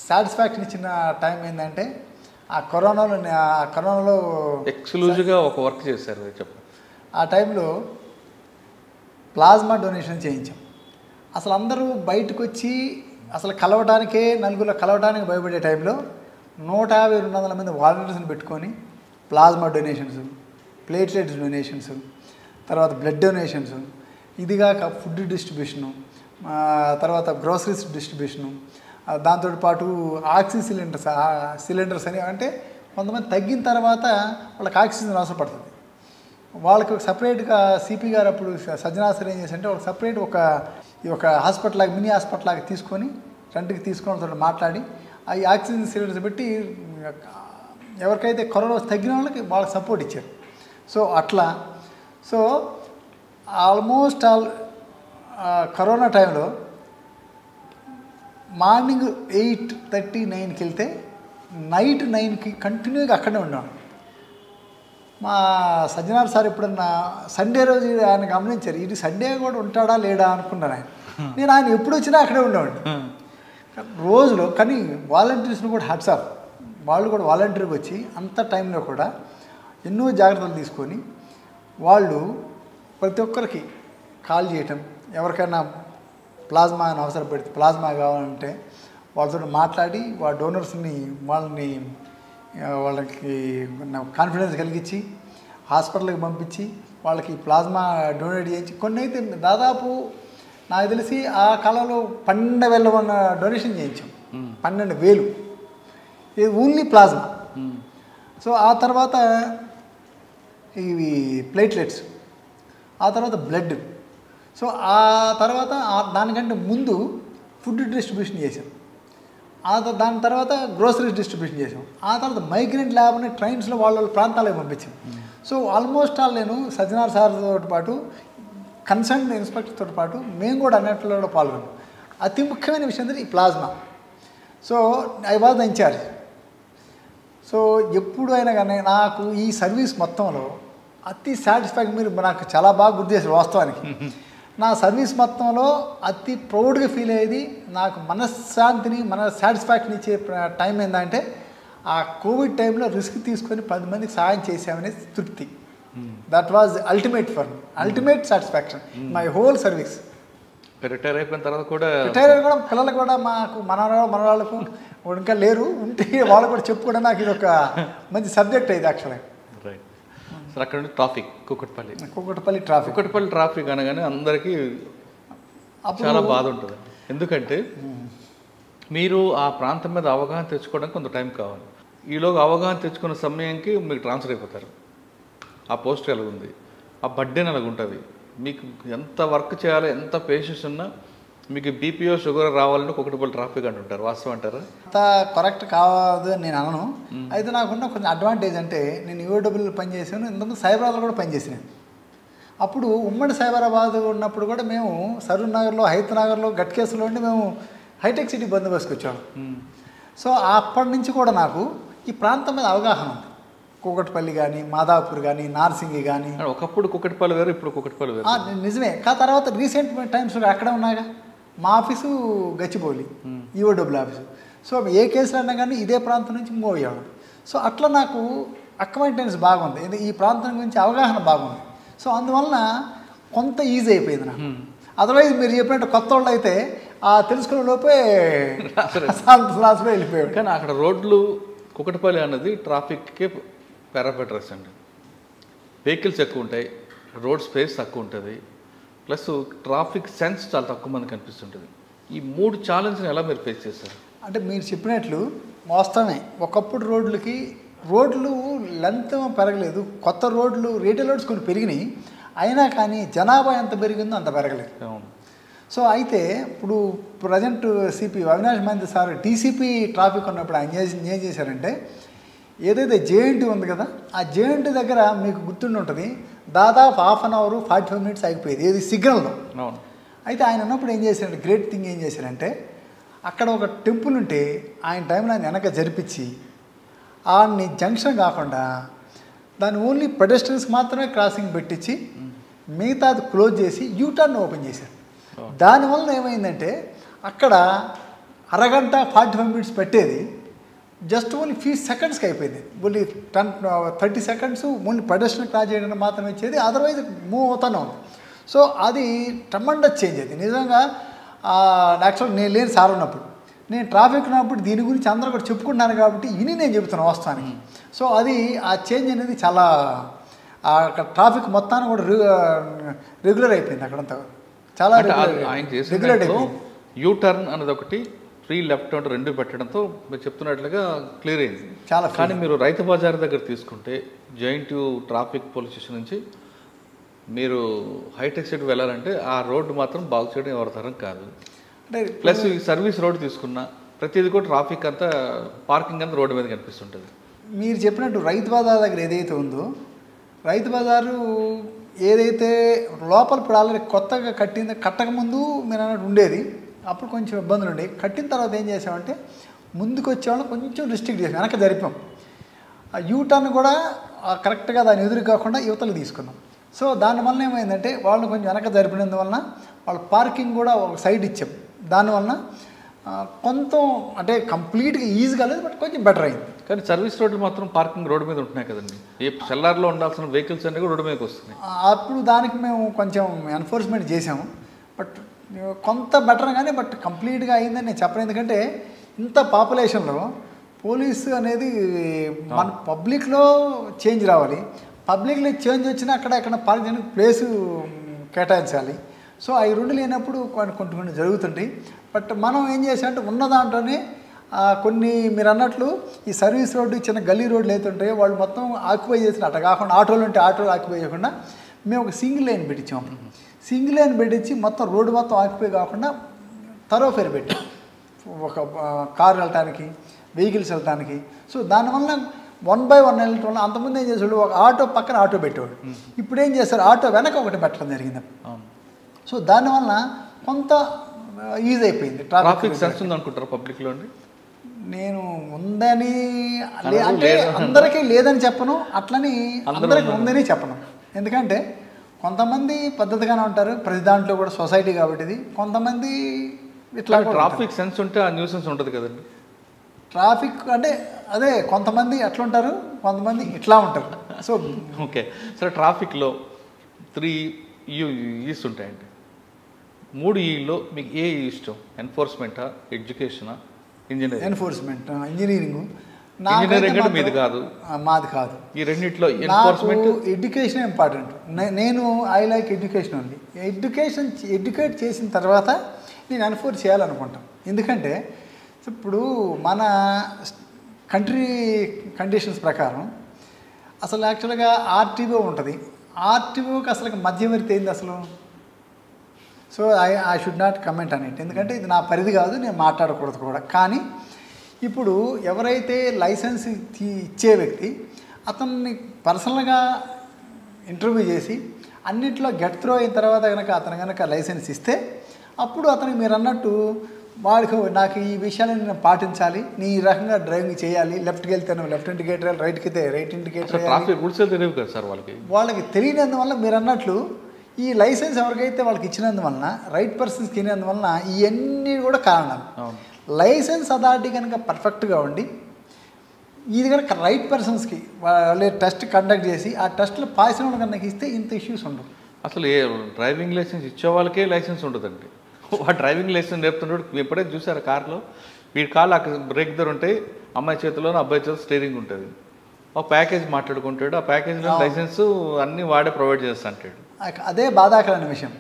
సాటిస్ఫాక్షన్ ఇచ్చిన టైం ఏంటంటే ఆ కరోనాలో ఎక్స్క్లూజివ్గా ఒక వర్క్ చేశారు, చెప్పండి. ఆ టైంలో ప్లాస్మా డొనేషన్ చేయించాం. అసలు అందరూ బయటకు వచ్చి అసలు నలుగురు కలవటానికి భయపడే టైంలో 150-200 మంది వాలంటీర్స్ని పెట్టుకొని ప్లాస్మా డొనేషన్స్, ప్లేట్లెట్స్ డొనేషన్స్, తర్వాత బ్లడ్ డొనేషన్స్, ఇదిగాక ఫుడ్ డిస్ట్రిబ్యూషను, తర్వాత గ్రోసరీస్ డిస్ట్రిబ్యూషను, దాంతోపాటు ఆక్సిజన్ సిలిండర్స్ అని. అంటే కొంతమంది తగ్గిన తర్వాత వాళ్ళకి ఆక్సిజన్ అవసరం పడుతుంది. వాళ్ళకి సపరేట్గా సిపి గారు అప్పుడు సజ్జనాసర్ ఏం చేశారంటే వాళ్ళకి సపరేట్ ఒక హాస్పిటల్ లాగా, మినీ హాస్పిటల్ లాగా తీసుకొని రెంట్కి తీసుకొని మాట్లాడి ఆ ఆక్సిజన్ సిలిండర్స్ పెట్టి ఎవరికైతే కరోనా తగ్గిన వాళ్ళకి సపోర్ట్ ఇచ్చారు. సో అట్లా ఆల్మోస్ట్ కరోనా టైంలో మార్నింగ్ 8:30-9కి వెళ్తే నైట్ 9కి కంటిన్యూగా అక్కడే ఉన్నాను. మా సజ్జనార్ సార్ ఎప్పుడన్నా సండే రోజు ఆయన గమనించారు, ఇది సండే కూడా ఉంటాడా లేడా అనుకున్నాను ఆయన. నేను ఆయన ఎప్పుడు వచ్చినా అక్కడే ఉండేవాడిని రోజులో. కానీ వాలంటీర్స్ని కూడా హ్యాట్స్ ఆఫ్, వాళ్ళు కూడా వాలంటీర్కి వచ్చి అంత టైంలో కూడా ఎన్నో జాగ్రత్తలు తీసుకొని వాళ్ళు ప్రతి ఒక్కరికి కాల్ చేయటం, ఎవరికైనా ప్లాస్మా అని అవసరం పెడితే ప్లాస్మా కావాలంటే వాళ్ళతో మాట్లాడి డోనర్స్ని వాళ్ళకి కాన్ఫిడెన్స్ కలిగించి హాస్పిటల్కి పంపించి వాళ్ళకి ప్లాస్మా డొనేట్ చేయించి కొన్ని అయితే దాదాపు నాకు తెలిసి ఆ కాలంలో 12,000 డొనేషన్ చేయించాం. 12,000 ఇది ఓన్లీ ప్లాస్మా. సో ఆ తర్వాత ఇవి ప్లేట్లెట్స్, ఆ తర్వాత బ్లడ్. సో ఆ తర్వాత దానికంటే ముందు ఫుడ్ డిస్ట్రిబ్యూషన్ చేసాం. దాని తర్వాత గ్రోసరీస్ డిస్ట్రిబ్యూషన్ చేసాం. ఆ తర్వాత మైగ్రెంట్ ల్యాబ్ని ట్రైన్స్లో వాళ్ళ ప్రాంతాలకు పంపించాం. సో ఆల్మోస్ట్ నేను సజ్జనార్ సార్తో పాటు కన్సర్న్ ఇన్స్పెక్టర్తో పాటు మేము కూడా అన్నింటిలో పాల్గొన్నాం. అతి ముఖ్యమైన విషయం ఏంటంటే ఈ plasma. So I was the incharge. So ఎప్పుడు అయినా కానీ నాకు ఈ సర్వీస్ మొత్తంలో అతి సాటిస్ఫాక్షన్, మీరు నాకు చాలా బాగా గుర్తు చేశారు వాస్తవానికి. నా సర్వీస్ మొత్తంలో అతి ప్రౌడ్గా ఫీల్ అయ్యేది, నాకు మనశ్శాంతిని సాటిస్ఫాక్షన్ ఇచ్చే టైం ఏంటంటే ఆ కోవిడ్ టైంలో రిస్క్ తీసుకొని 10 మందికి సహాయం చేసామనే తృప్తి. That was ultimate for me, ultimate satisfaction my whole service. Retire అయిపోయిన తర్వాత కూడా పిల్లలు కూడా మాకు మనవాళ్ళకు ఇంకా లేరు, ఉంటే వాళ్ళు కూడా చెప్పుకోవడం నాకు ఇది ఒక మంచి సబ్జెక్ట్ అయింది యాక్చువల్గా. Right sir. అక్కడ నుండి ట్రాఫిక్ కుకట్పల్లి ట్రాఫిక్ అనగానే అందరికీ చాలా బాధ ఉంటుంది. ఎందుకంటే మీరు ఆ ప్రాంతం మీద అవగాహన తెచ్చుకోవడానికి కొంత టైం కావాలి. ఈలోగా అవగాహన తెచ్చుకున్న సమయానికి మీకు ట్రాన్స్ఫర్ అయిపోతారు. ఆ పోస్ట్ ఎలా ఉంది, ఆ బర్త్డే అలాగ ఉంటుంది. మీకు ఎంత వర్క్ చేయాలో, ఎంత పేషెన్స్ ఉన్నా మీకు బీపీఓ షుగర్ రావాలంటే కుకట్పల్లి ట్రాఫిక్ అంటుంటారు. వాస్తవం అంటారా? అంత కరెక్ట్ కాదు అని నేను అనను. అయితే నాకున్న కొంచెం అడ్వాంటేజ్ అంటే నేను యూఓడబ్ల్యూలో పనిచేసాను, ఇంతకుముందు సైబరాబాద్లో కూడా పనిచేసాను. అప్పుడు ఉమ్మడి సైబరాబాద్ ఉన్నప్పుడు కూడా మేము సరూర్ నగర్లో, హైత్ నగర్లో, గట్కేసులో ఉండి మేము హైటెక్ సిటీ బందోబస్తుకి వచ్చాము. సో అప్పటి నుంచి కూడా నాకు ఈ ప్రాంతం మీద అవగాహన ఉంది. కుకట్పల్లి కానీ, మాదాపూర్ కానీ, నార్సింగి కానీ. ఒకప్పుడు కుకట్పల్లి వేరు, ఇప్పుడు కుకట్పల్లి వేరు. నిజమే. తర్వాత రీసెంట్ టైమ్స్లో అక్కడే ఉన్నాగా మా office Gachibowli, EOW office. So ఏ కేసులు అన్నా కానీ ఇదే ప్రాంతం నుంచి మూవ్ అయ్యాడు. సో అట్లా నాకు అక్వైంటెన్స్ బాగుంది, ఈ ప్రాంతం గురించి అవగాహన బాగుంది. సో అందువలన కొంత ఈజీ అయిపోయింది నాకు. అదర్వైజ్ మీరు చెప్పినట్టు కొత్త వాళ్ళు అయితే ఆ తెలుసుకునే లోపే లాస్లో వెళ్ళిపోయాడు. కానీ అక్కడ రోడ్లు కుకట్పల్లి అన్నది ట్రాఫిక్కే పారామీటర్స్ అండి. వెహికల్స్ ఎక్కువ ఉంటాయి, రోడ్ స్పేస్ తక్కువ ఉంటుంది, ప్లస్ ట్రాఫిక్ సెన్స్ చాలా తక్కువ మంది కనిపిస్తుంటుంది. ఈ 3 ఛాలెంజ్ని ఎలా మీరు ఫేస్ చేశారు? అంటే మీరు చెప్పినట్లు వాస్తవమే. ఒకప్పుడు రోడ్లు లెంత్ పెరగలేదు, కొత్త రోడ్లు రీటైల్ రోడ్స్ కొన్ని పెరిగినాయి, అయినా కానీ జనాభా ఎంత పెరిగిందో అంత పెరగలేదు. సో అయితే ఇప్పుడు ప్రజెంట్ సిపి అవినాష్ మంది సార్ టీసీపీ ట్రాఫిక్ ఉన్నప్పుడు ఆయన ఏం చేశారంటే, ఏదైతే జేఎన్టీ ఉంది కదా, ఆ జేఎన్టీ దగ్గర మీకు గుర్తుండి ఉంటుంది, దాదాపు 1/2 అవర్ 45 మినిట్స్ ఆగిపోయేది, ఏది సిగ్నల్లో. అయితే ఆయన ఉన్నప్పుడు ఏం చేశారంటే, గ్రేట్ థింగ్ ఏం చేశారంటే, అక్కడ ఒక టెంపుల్ ఉంటే ఆయన టైంలో ఆయన వెనక జరిపించి ఆయన్ని జంక్షన్ కాకుండా దాన్ని ఓన్లీ పెడెస్ట్రియన్స్ మాత్రమే క్రాసింగ్ పెట్టించి మిగతా అది క్లోజ్ చేసి యూటర్న్ ఓపెన్ చేశారు. దానివల్ల ఏమైందంటే అక్కడ అరగంట 45 మినిట్స్ పెట్టేది జస్ట్ ఓన్లీ ఫ్యూ సెకండ్స్కి అయిపోయింది. Only 30 seconds only pedestrian cross చేయడానికి మాత్రం ఇచ్చేది, అదర్వైజ్ మూవ్ అవుతానే ఉంది. సో అది ట్రమండస్ చేంజ్. అది నిజంగా యాక్చువల్గా నేను లేని సార్ ఉన్నప్పుడు, నేను ట్రాఫిక్ ఉన్నప్పుడు దీని గురించి అందరూ కూడా చెప్పుకుంటున్నాను కాబట్టి ఇని నేను చెబుతున్నాను వాస్తవానికి. సో అది ఆ చేంజ్ అనేది చాలా అక్కడ ట్రాఫిక్ మొత్తాన్ని కూడా రెగ్యులర్ అయిపోయింది. అక్కడంతా చాలా రెగ్యులేట్ అయిపోయింది. యూటర్న్ అనేది ఒకటి, ఫ్రీ లెఫ్ట్ అండ్ 2 పెట్టడంతో మీరు చెప్తున్నట్లుగా క్లియర్ అయింది చాలా. కానీ మీరు రైతు బజార్ దగ్గర తీసుకుంటే జైంట్ ట్రాఫిక్ పోలీస్ స్టేషన్ నుంచి మీరు హైటెక్ సిటీ వెళ్ళాలంటే ఆ రోడ్డు మాత్రం బాగు చేయడం ఎవరి తరం కాదు. ప్లస్ ఈ సర్వీస్ రోడ్ తీసుకున్నా ప్రతిదీ కూడా ట్రాఫిక్ అంతా, పార్కింగ్ అంతా రోడ్డు మీద కనిపిస్తుంటుంది. మీరు చెప్పినట్టు రైతు బజార్ దగ్గర ఏదైతే ఉందో, రైతు బజారు ఏదైతే లోపల ఇప్పుడు ఆల్రెడీ కొత్తగా కట్టకముందు మీరు అన్నట్టు ఉండేది, అప్పుడు కొంచెం ఇబ్బందులు ఉండేవి. కట్టిన తర్వాత ఏం చేసామంటే ముందుకు వచ్చేవాళ్ళం కొంచెం రిస్ట్రిక్ట్ చేసాం, వెనక జరిపాం. ఆ యూటర్న్ కూడా కరెక్ట్గా దాని ఎదురు కాకుండా యువతలు తీసుకున్నాం. సో దానివల్ల ఏమైందంటే వాళ్ళని కొంచెం వెనక జరిపినందువలన వాళ్ళ పార్కింగ్ కూడా ఒక సైడ్ ఇచ్చాం. దానివల్ల కొంత అంటే కంప్లీట్గా ఈజీగా లేదు, బట్ కొంచెం బెటర్ అయింది. కానీ సర్వీస్ రోడ్లు మాత్రం పార్కింగ్ రోడ్డు మీద ఉంటున్నాయి కదండి. ఏ సెల్లార్లో ఉండాల్సిన వెహికల్స్ అన్నీ కూడా రోడ్డు మీదకి వస్తున్నాయి. అప్పుడు దానికి మేము కొంచెం ఎన్ఫోర్స్మెంట్ చేసాము, బట్ కొంత బెటర్ కానీ బట్ కంప్లీట్గా అయిందని నేను చెప్పను. ఎందుకంటే ఇంత పాపులేషన్లో పోలీసు అనేది మన పబ్లిక్లో చేంజ్ రావాలి, పబ్లిక్లో చేంజ్ వచ్చినా అక్కడ పార్క్ చేయడానికి ప్లేసు కేటాయించాలి. సో అవి 2 లేనప్పుడు కొన్ని జరుగుతుంటాయి. బట్ మనం ఏం చేసామంటే ఉన్న దాంట్లోనే కొన్ని మీరు అన్నట్లు ఈ సర్వీస్ రోడ్డు, చిన్న గల్లీ రోడ్లు అవుతుంటాయో వాళ్ళు మొత్తం ఆక్యుపై చేసిన, అట్లా కాకుండా ఆటోలు ఉంటే ఆటోలు ఆక్యుపై చేయకుండా మేము ఒక సింగిల్ లైన్ పెట్టించాం. సింగిల్ లైన్ పెట్టించి మొత్తం రోడ్డు మొత్తం ఆక్యుపై కాకుండా థరోఫేర్ పెట్టాం, ఒక కారు వెళ్ళటానికి, వెహికల్స్ వెళ్ళటానికి. సో దానివల్ల 1 by 1 వెళ్ళటం వల్ల అంతకుముందు ఏం చేసేవాడు, ఒక ఆటో పక్కన ఆటో పెట్టేవాడు. ఇప్పుడు ఏం చేస్తారు, ఆటో వెనక ఒకటి పెట్టడం జరిగింది. సో దానివల్ల కొంత ఈజీ అయిపోయింది. ట్రాఫిక్ సెన్స్ ఉంది అనుకుంటారు పబ్లిక్లో అండి? నేను ఉందని అంటే అందరికీ లేదని చెప్పను, అట్లని అందరికీ ఉందని చెప్పను. ఎందుకంటే కొంతమంది పద్ధతిగానే ఉంటారు, ప్రతి దాంట్లో కూడా సొసైటీ కాబట్టి ఇది. కొంతమంది ఇట్లా ట్రాఫిక్ సెన్స్ ఉంటే ఆ న్యూసెన్స్ ఉంటుంది కదండి. ట్రాఫిక్ అంటే అదే కొంతమంది అట్లా ఉంటారు, కొంతమంది ఇట్లా ఉంటారు. సో ఓకే, సరే ట్రాఫిక్లో 3 ఈస్ ఉంటాయండి. 3 ఈలో మీకు ఏ ఇష్టం? ఎన్ఫోర్స్మెంటా, ఎడ్యుకేషనా, ఇంజనీరింగ్? Enforcement, engineering. ఇంజనీరింగ్ అంటే మీది కాదు, మాది కాదు. ఈ రెండిట్లో ఎన్ఫోర్స్మెంట్, ఎడ్యుకేషన్ ఇంపార్టెంట్. నేను ఐ లైక్ ఎడ్యుకేషన్ ఉంది. ఎడ్యుకేట్ చేసిన తర్వాత నేను ఎన్ఫోర్స్ చేయాలనుకుంటాను. ఎందుకంటే ఇప్పుడు మన కంట్రీ కండిషన్స్ ప్రకారం అసలు యాక్చువల్గా ఆర్టీఓ ఉంటుంది. ఆర్టీఓకి అసలు మధ్యవర్తి ఏంది అసలు? So I should not comment అని ఇట్, ఎందుకంటే ఇది నా పరిధి కాదు, నేను మాట్లాడకూడదు కూడా. కానీ ఇప్పుడు ఎవరైతే లైసెన్స్ ఇచ్చే వ్యక్తి అతన్ని పర్సనల్గా ఇంటర్వ్యూ చేసి అన్నింటిలో గెట్ త్రో అయిన తర్వాత అతను లైసెన్స్ ఇస్తే అప్పుడు అతనికి మీరు అన్నట్టు వాడికి నాకు ఈ విషయాలను నేను పాటించాలి, నీ ఈ రకంగా డ్రైవింగ్ చేయాలి, లెఫ్ట్కి వెళ్తాను లెఫ్ట్ ఇండికేటర్ వేయాలి, రైట్కి వెళ్తే రైట్ ఇండికేటర్ వేయాలి. తెలియదు కదా సార్ వాళ్ళకి తెలియనందువల్ల మీరు అన్నట్లు ఈ లైసెన్స్ ఎవరికైతే వాళ్ళకి ఇచ్చినందువలన, రైట్ పర్సన్స్కి ఇచ్చినందువలన ఇవన్నీ కూడా కారణాలు. లైసెన్స్ అథారిటీ కనుక పర్ఫెక్ట్గా ఉండి ఇది కనుక రైట్ పర్సన్స్కి వాళ్ళు టెస్ట్ కండక్ట్ చేసి ఆ టెస్ట్లో పాస్ అయిన వాళ్ళకి కనుక ఇస్తే ఇంత ఇష్యూస్ ఉండవు. అసలు ఏ డ్రైవింగ్ లైసెన్స్ ఇచ్చే వాళ్ళకే లైసెన్స్ ఉండదండి. ఆ డ్రైవింగ్ లైసెన్స్ నేర్పుతున్నాడు. ఎప్పుడైతే చూసారు కార్లో వీడి కాళ్ళు అక్కడ బ్రేక్ దగ్గర ఉంటాయి, అమ్మాయి చేతిలోనూ అబ్బాయి చేతిలో స్టీరింగ్ ఉంటుంది. ఒక ప్యాకేజ్ మాట్లాడుకుంటాడు, ఆ ప్యాకేజ్లో లైసెన్స్ అన్నీ వాడే ప్రొవైడ్ చేస్తా అంటాడు. అదే బాధాకరమైన విషయం.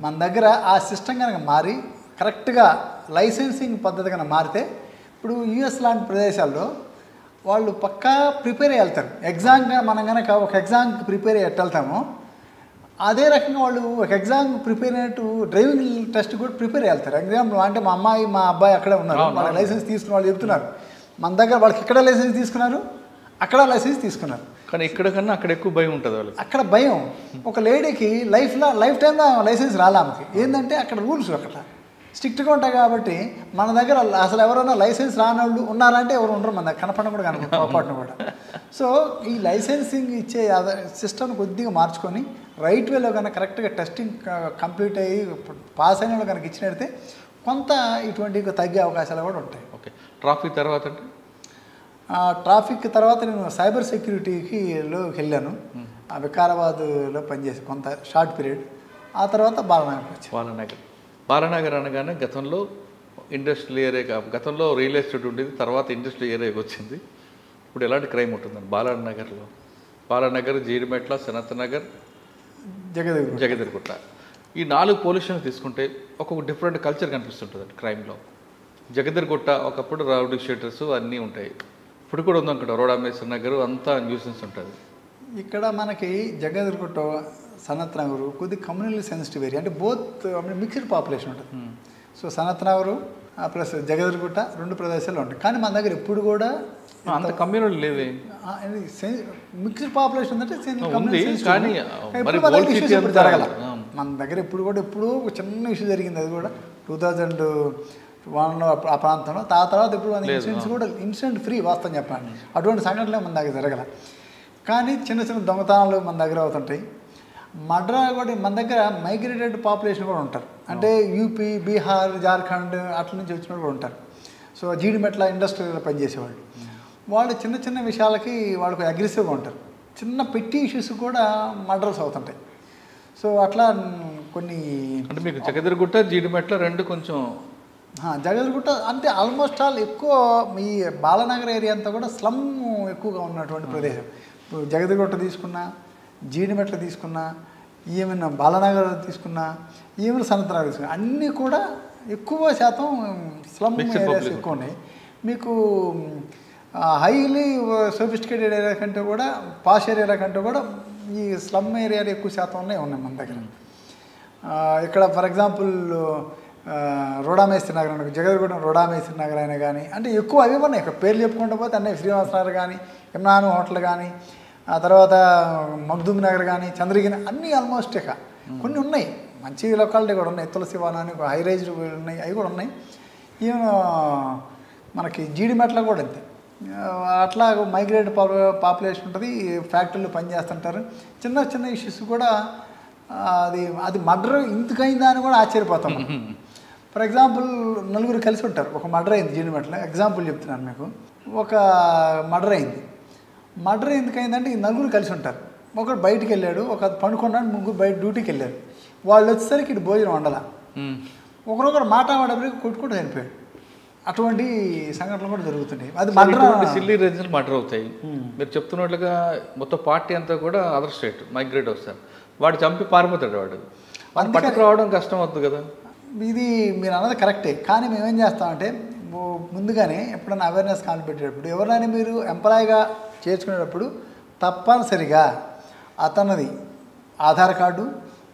మన దగ్గర ఆ సిస్టమ్ కనుక మారి కరెక్ట్గా లైసెన్సింగ్ పద్ధతి కనుక మారితే ఇప్పుడు యూఎస్ లాంటి ప్రదేశాల్లో వాళ్ళు పక్కా ప్రిపేర్ అయ్యి వెళ్తారు. ఎగ్జామ్గా మనం కనుక ఒక ఎగ్జామ్కి ప్రిపేర్ అయ్యి వెళ్తామో అదే రకంగా వాళ్ళు ఒక ఎగ్జామ్ ప్రిపేర్ అయినట్టు డ్రైవింగ్ టెస్ట్ కూడా ప్రిపేర్ అయ్యి వెళ్తారు. ఎగ్జాంపుల్ అంటే మా అమ్మాయి మా అబ్బాయి అక్కడే ఉన్నారు, వాళ్ళ లైసెన్స్ తీసుకున్న వాళ్ళు చెప్తున్నారు మన దగ్గర వాళ్ళకి ఇక్కడ లైసెన్స్ తీసుకున్నారు, అక్కడ లైసెన్స్ తీసుకున్నారు. కానీ ఇక్కడ కన్నా అక్కడ ఎక్కువ భయం ఉంటుంది వాళ్ళకి. అక్కడ భయం. ఒక లేడీకి లైఫ్ టైంలో లైసెన్స్ రాలే ఆమెకి. ఏంటంటే అక్కడ రూల్స్ అక్కడ స్ట్రిక్ట్గా ఉంటాయి కాబట్టి మన దగ్గర అసలు ఎవరైనా లైసెన్స్ రాని వాళ్ళు ఉన్నారంటే ఎవరు ఉండరు మన దగ్గర, కనపడడం కూడా కనపడను కూడా. సో ఈ లైసెన్సింగ్ ఇచ్చే సిస్టమ్ కొద్దిగా మార్చుకొని రైట్ వేలో కనుక కరెక్ట్గా టెస్టింగ్ కంప్లీట్ అయ్యి పాస్ అయిన వాళ్ళు కనుక ఇచ్చినట్టే కొంత ఇటువంటి తగ్గే అవకాశాలు కూడా ఉంటాయి. ఓకే, ట్రాఫిక్ తర్వాత అంటే ట్రాఫిక్ తర్వాత నేను సైబర్ సెక్యూరిటీలో వెళ్ళాను. వికారాబాద్లో పనిచేసి కొంత షార్ట్ పీరియడ్. ఆ తర్వాత బాలనగర్కి వచ్చాను. బాలనగర్ అనగానే గతంలో ఇండస్ట్రియల్ ఏరియా, గతంలో రియల్ ఎస్టేట్ ఉండేది, తర్వాత ఇండస్ట్రియల్ ఏరియాకి వచ్చింది. ఇప్పుడు ఎలాంటి క్రైమ్ ఉంటుందండి బాలనగర్లో? బాలనగర్, జీడిమెట్ల, సనత్ నగర్, జగదగిరిగుట్ట, ఈ 4 పోలీస్ స్టేషన్ తీసుకుంటే ఒక్కొక్క డిఫరెంట్ కల్చర్ కనిపిస్తుంటుంది క్రైమ్లో. జగదగిరిగుట్ట ఒకప్పుడు రౌడీ షీటర్స్ అన్నీ ఉంటాయి, ఇప్పుడు కూడా ఉంది అక్కడ రోడామేశ్వర్ నగర్ అంతా న్యూసెన్స్ ఉంటుంది. ఇక్కడ మనకి జగదగిరిగుట్ట, సనత్ నగర్ కొద్ది కమ్యూనల్ సెన్సిటివ్ ఏరియా, అంటే బోత్ మిక్స్డ్ పాపులేషన్ ఉంటుంది. సో సనత్ నగర్ ప్లస్ జగదగిరిగుట్ట 2 ప్రదేశాలు ఉంటాయి. కానీ మన దగ్గర ఎప్పుడు కూడా అంత కమ్యూనల్ లేవే, మిక్స్డ్ పాపులేషన్ అంటే జరగాల. మన దగ్గర ఎప్పుడు చిన్న ఇష్యూ జరిగింది, అది కూడా 2001లో ఆ ప్రాంతంలో. ఆ తర్వాత ఇప్పుడు ఇన్సిడెంట్స్ కూడా ఇన్సిడెంట్ ఫ్రీ వాస్తవం చెప్పండి, అటువంటి సంఘటనలే మన దగ్గర జరగల. కానీ చిన్న చిన్న దొంగతనాలు మన దగ్గర అవుతుంటాయి. మర్డర్ కూడా మన దగ్గర మైగ్రేటెడ్ పాపులేషన్ కూడా ఉంటారు, అంటే యూపీ, బీహార్, జార్ఖండ్ అట్ల నుంచి వచ్చిన కూడా ఉంటారు. సో జీడిమెట్ల ఇండస్ట్రీలో పనిచేసేవాళ్ళు, వాళ్ళు చిన్న చిన్న విషయాలకి వాళ్ళకు అగ్రెసివ్గా ఉంటారు. చిన్న పెట్టి ఇష్యూస్ కూడా మర్డర్స్ అవుతుంటాయి. సో అట్లా కొన్ని అంటే మీకు జగదగిరిగుట్ట, జీడిమెట్ల 2 కొంచెం జగదగిరిగుట్ట అంటే ఆల్మోస్ట్ ఆల్ ఎక్కువ ఈ బాలనగర్ ఏరియా అంతా కూడా స్లమ్ ఎక్కువగా ఉన్నటువంటి ప్రదేశం. ఇప్పుడు జగదగిరిగుట్ట తీసుకున్నా, జీడిమెట్ల తీసుకున్నా, ఏమైనా బాలనగర్ తీసుకున్నా, ఏమైనా సనత్ నగర్ తీసుకున్నా, అన్నీ కూడా ఎక్కువ శాతం స్లమ్ ఏరియాస్ ఎక్కువ ఉన్నాయి. మీకు హైలీ సోఫిస్టికేటెడ్ ఏరియా కంటే కూడా, పాష్ ఏరియా కంటే కూడా ఈ స్లమ్ ఏరియాలు ఎక్కువ శాతం ఉన్నాయి మన దగ్గర. ఇక్కడ ఫర్ ఎగ్జాంపుల్ రోడామేస్త్రి నగర్, జగదగిరిగుట్ట రోడామేస్త్రి నగర్ అయినా కానీ, అంటే ఎక్కువ అవి ఉన్నాయి. ఇక్కడ పేర్లు చెప్పుకుంటూ పోతే అన్నీ శ్రీనివాస నగర్ కానీ, ఇమ్రాన్ హోటల్ కానీ, ఆ తర్వాత మగ్దూమ్ నగర్ కానీ, చంద్రగిరి అన్నీ ఆల్మోస్ట్ ఇక కొన్ని ఉన్నాయి. మంచి లొకాలిటీ కూడా ఉన్నాయి, తులసివాన అని హై రైజ్ ఉన్నాయి, అవి కూడా ఉన్నాయి. ఈవెన్ మనకి జీడిమెట్ల కూడా అంతే, అట్లా మైగ్రేట్ పాపులేషన్ ఉంటుంది, ఫ్యాక్టరీలు పనిచేస్తుంటారు. చిన్న చిన్న ఇష్యూస్ కూడా అది అది మర్డర్ ఇంతకైందా అని కూడా ఆశ్చర్యపోతాం. ఫర్ ఎగ్జాంపుల్ నలుగురు కలిసి ఉంటారు, ఒక మర్డర్ అయింది జీడిమెట్ల, ఎగ్జాంపుల్ చెప్తున్నాను మీకు. ఒక మర్డర్ అయింది. మర్డర్ ఎందుకైందంటే ఈ నలుగురు కలిసి ఉంటారు. ఒకడు బయటికి వెళ్ళాడు, ఒక పండుకున్నాడు, ముగ్గురు బయట డ్యూటీకి వెళ్ళారు. వాళ్ళు వచ్చేసరికి ఇటు భోజనం వండాల, ఒకరొకరు మాట్లాడేప్పటికి కొట్టుకుంటూ చనిపోయాడు. అటువంటి సంఘటనలు కూడా జరుగుతున్నాయి. అది మర్డర్, సిల్లీ రీజన్స్ మర్డర్ అవుతాయి. మీరు చెప్తున్నట్లుగా మొత్తం పార్టీ అంతా కూడా అదర్ స్టేట్ మైగ్రేట్ వస్తారు, వాడు చంపి పారిపోతాడు, వాడు పట్టుకు రావడం కష్టం అవుతుంది కదా. ఇది మీరు అన్నది కరెక్టే, కానీ మేమేం చేస్తామంటే ముందుగానే ఎప్పుడైనా అవేర్నెస్ కాల్ పెట్టేటప్పుడు ఎవరైనా మీరు ఎంప్లాయీగా చేర్చుకునేటప్పుడు తప్పనిసరిగా అతనిది ఆధార్ కార్డు,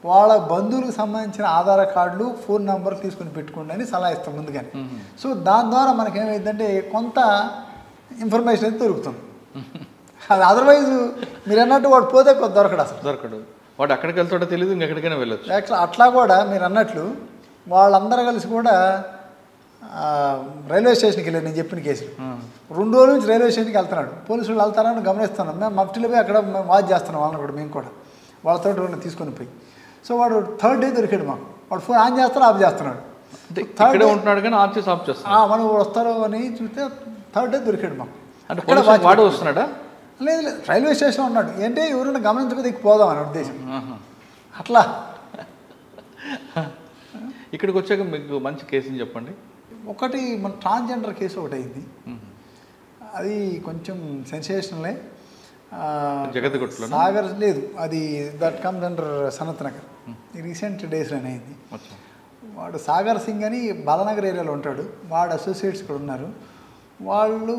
వాళ్ళ బంధువులకు సంబంధించిన ఆధార్ కార్డులు, ఫోన్ నెంబర్ తీసుకుని పెట్టుకోండి అని సలహా ఇస్తాం ముందుగానే. సో దాని ద్వారా మనకేమైందంటే కొంత ఇన్ఫర్మేషన్ అయితే దొరుకుతుంది. అది అదర్వైజ్ మీరు అన్నట్టు వాడు పోతే కొద్ది దొరకడు. వాడు అక్కడికి వెళ్తాడో తెలియదు, ఇంకెక్కడికైనా వెళ్ళొచ్చు. యాక్చువల్ అట్లా కూడా మీరు అన్నట్లు వాళ్ళందరూ కలిసి కూడా రైల్వే స్టేషన్కి వెళ్ళారు. నేను చెప్పిన కేసులు 2 రోజుల నుంచి రైల్వే స్టేషన్కి వెళ్తున్నాడు, పోలీసులు వెళ్తారని గమనిస్తున్నాం. మేము మఫ్టీలో పోయి అక్కడ మేము వాచ్ చేస్తున్నాం వాళ్ళని కూడా, మేము కూడా వాళ్ళతో తీసుకొని పోయి. సో వాడు 3rd డే దొరికాడు మాకు. వాడు ఫోన్ ఆన్ చేస్తాడు, ఆఫ్ చేస్తున్నాడు. థర్డ్ ఉంటున్నాడు కానీ ఆఫ్ చేస్తాడు. మనం వస్తారో అని చూస్తే 3rd డే దొరికాడు మాకు. అంటే వాడు వస్తున్నాడా? లేదు, రైల్వే స్టేషన్లో ఉన్నాడు. ఏంటంటే ఎవరైనా గమనించకపోతే పోదాం అని ఉద్దేశం. అట్లా ఇక్కడికి వచ్చాక మీకు మంచి కేసుని చెప్పండి. ఒకటి మన ట్రాన్స్జెండర్ కేసు ఒకటి అయింది. అది కొంచెం సెన్సేషనలే. జగత్గుట్టలో సాగర్ లేదు, అది that comes under Sanath Nagar. Recent డేస్లోనే అయింది. వాడు సాగర్ సింగ్ అని బాలనగర్ ఏరియాలో ఉంటాడు, వాడు అసోసియేట్స్ ఇక్కడ ఉన్నారు. వాళ్ళు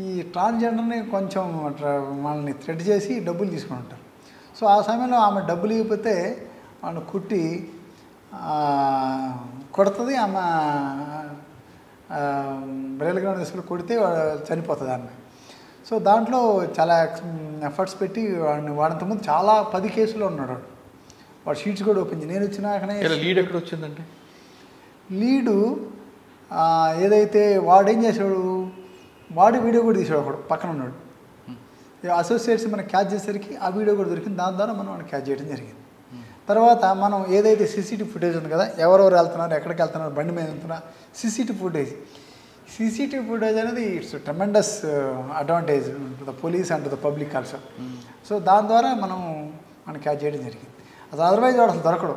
ఈ ట్రాన్స్జెండర్ని కొంచెం వాళ్ళని థ్రెట్ చేసి డబ్బులు తీసుకుని ఉంటారు. సో ఆ సమయంలో ఆమె డబ్బులు ఇవ్వకపోతే వాళ్ళని కుట్టి కొడుతుంది. ఆమె బ్రైల్ గ్రౌండ్ తీసుకుని కొడితే చనిపోతుంది ఆమె. సో దాంట్లో చాలా ఎఫర్ట్స్ పెట్టి వాడంతకుముందు చాలా 10 కేసులో ఉన్నాడు వాడు షీట్స్ కూడా ఓపెన్ చేసి. నేను వచ్చినాకనే లీడ్ ఎక్కడ వచ్చిందంటే లీడు ఏదైతే వాడు ఏం చేసాడు, వాడు వీడియో కూడా తీసాడు, ఒకడు పక్కన ఉన్నాడు. అసోసియేట్స్ మనం క్యాచ్ చేసేసరికి ఆ వీడియో కూడా దొరికింది. దాని ద్వారా మనం వాడిని క్యాచ్ చేయడం జరిగింది. తర్వాత మనం ఏదైతే సీసీటీవీ ఫుటేజ్ ఉంది కదా, ఎవరెవరు వెళ్తున్నారు, ఎక్కడికి వెళ్తున్నారు, బండి మీద వెళ్తున్నారు, సీసీటీవీ ఫుటేజ్ అనేది it's tremendous advantage to the police and to the public also. So దాని ద్వారా మనం క్యాచ్ చేయడం జరిగింది. అది అదర్వైజ్ వాడు అసలు దొరకడు.